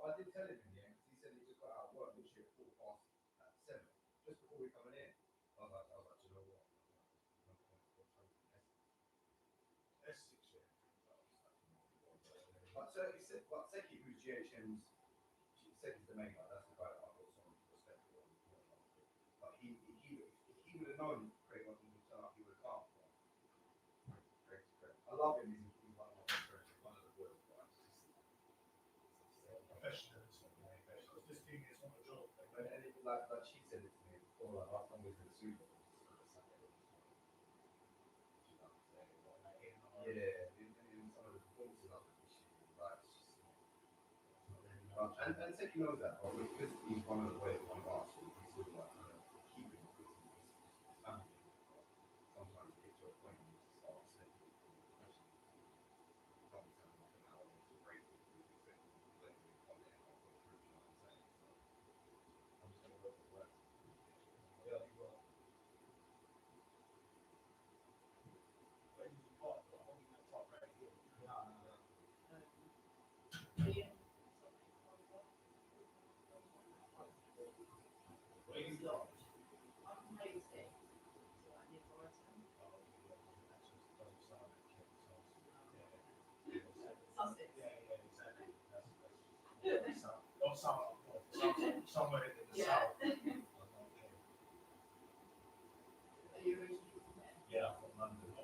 I did tell him in the end, he said he just got out of work, literally at 7, just before we coming in. I was like, you know what? But Seki, who's GHM's, Seki's the main guy, that's the guy that I've got some respect for. But he would have known Craig wasn't going to turn up, he would have come. I love him, he's one of my best friends, one of the boys. This thing is not a joke. And it, like she said it to me before, like last time we was in the Super Bowl. Yeah, in some of the performances of the like, and Seki knows that, but because he's one of the way one of us, he's sort of like keeping it with his family. Sometimes you get to a point where you start saying, Somewhere in the south. Yeah, from London.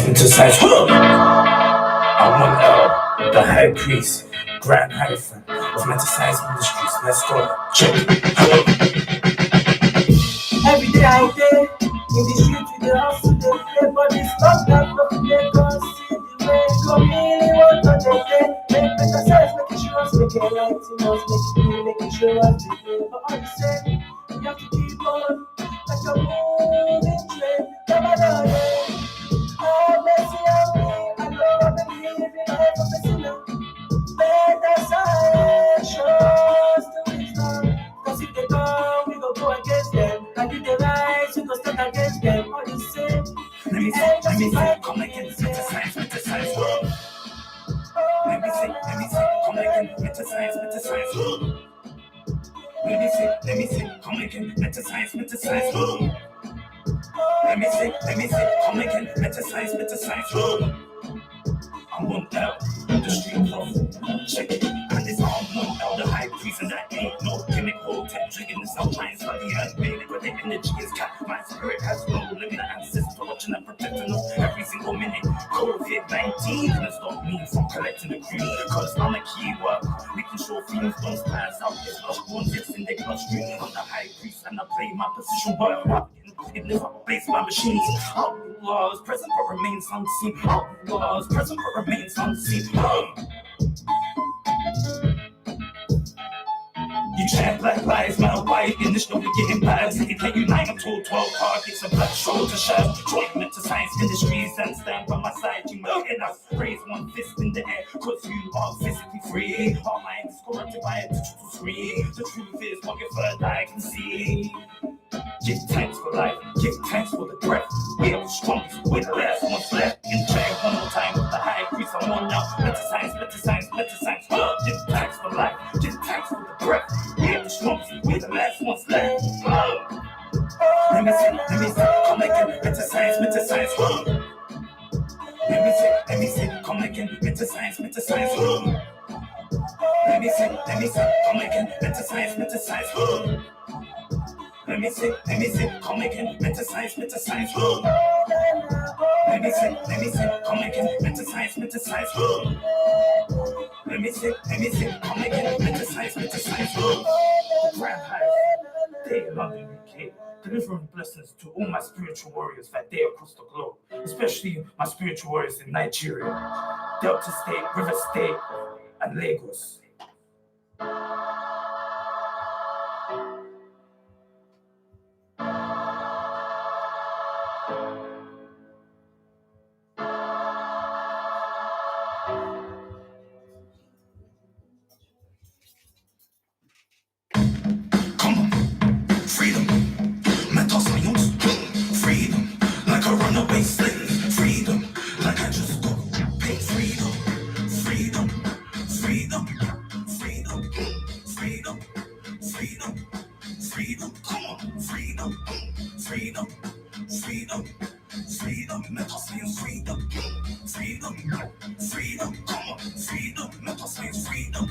Metascience. I'm one L, the high priest, grand hyphen. It's Metascience Ministries. Let's go. Check. Every day I day in the street with the hustle, they play, but it's not that nothing they can't see the way. Come in, what on the day, make Metascience, making sure us, make it right in us, making sure us the way. But all the same, you have to keep on, like a moving train, never die. Oh, mercy on me, I know I believe in life of a sinner. Metascience shows the wisdom, cause if they come, we go against them. And if they rise, we go stand against them. All the same, Let me say, come again, Metascience. Let me say, come again, Metascience. Let me say, come again, Metascience. Let me say, come again, Metascience. I'm one L, the street love, check it. And it's all one L, the high priest, and that ain't no gimmick. Whole tech drinking this out, trying to study and made it, but the energy is capped. My spirit has no limit. The ancestors watching and protecting us every single minute. COVID-19 gonna stop me from collecting the cream, cause I'm a keyword, making sure fiends don't pass out. It's lost ones, it's in their bloodstream. I'm the high priest, and I play my position well. It lives up based by machines. Outlaws present but remains unseen. Outlaws present but remains unseen. You chant Black Lives Matter, white in the show, you're getting bad. City can unite until 12 targets and black shoulder shots. Join Metascience Ministries and stand by my side. You know, and I raise one fist in the air, cause you are physically free. Our mind is corrupted by a digital screen. The truth is, walking further, I can see. Give thanks for life, give thanks for the breath. We are the strongest, we're the last ones left. In check one more time with the high priest. I'm on now. Metascience. Give thanks for life, give thanks for the breath. We are the strongest, we're the last ones left. Let me say, come again, Metascience. Let me say, come again, Metascience. Let me say, come again, Metascience. Let me say, come again, Metascience. Let me say, come again, Metascience. Let me say, come again, Metascience. Grand high, they love the UK. delivering blessings to all my spiritual warriors that day across the globe, especially my spiritual warriors in Nigeria, Delta State, River State, and Lagos. Come on, freedom, Metascience, freedom, like a runaway slave, freedom, like I just got paid, freedom, freedom, freedom, freedom, freedom, freedom, freedom, come on, freedom, freedom, freedom, freedom, Metascience, freedom, freedom, freedom, come on, freedom, Metascience, freedom,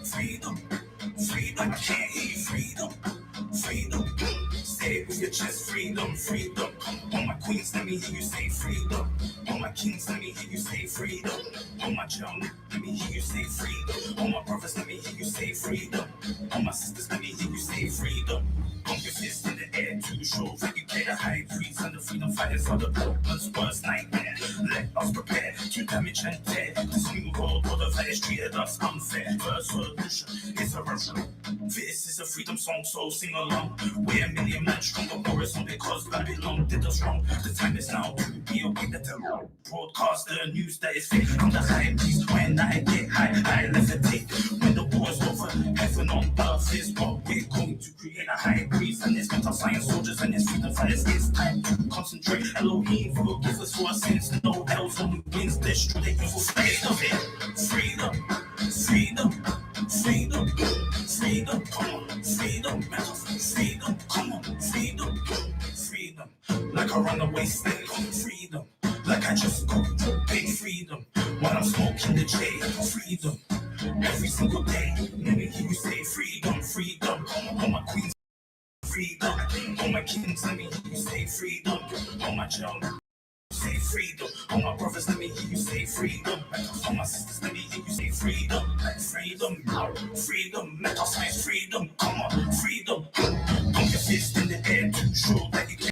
freedom, freedom, I can't hear you, freedom, freedom, say it with your chest, freedom, freedom, all my queens, let me hear you say freedom, all my kings, let me hear you say freedom, all my children, let me hear you say freedom, all my brothers, let me hear you say freedom, all my sisters, let me hear you say freedom, pump your fist in the air to show that you play the high priest and the freedom fighters are the problem's worst nightmare. Let us prepare to damage and tear this new world order that has treated us unfair. First solution is a revolution. This is a freedom song, so sing along. We're a million men stronger, Boris, not because Babylon did us wrong. The time is now to be awake the terror. Broadcast the news that is fake. I'm the high priest when I get high, I levitate. When the war's over, heaven on earth is what we're going to create. A high priest and his Metascience soldiers and his freedom fighters. It's time to concentrate. Elohim forgive us for our sins. No else only wins. Destroy the evil state of it. Freedom, freedom, freedom, freedom, come on, freedom, freedom, come on, freedom, freedom, like a runaway slave, freedom, like I just got paid, freedom, while I'm smoking the J, freedom, every single day, let me hear you say freedom, freedom, all my queens, freedom, all my kings, let me hear you say freedom, all my children. Say freedom, all my brothers, let me hear you say freedom. All my sisters, let me hear you say freedom. Freedom, freedom,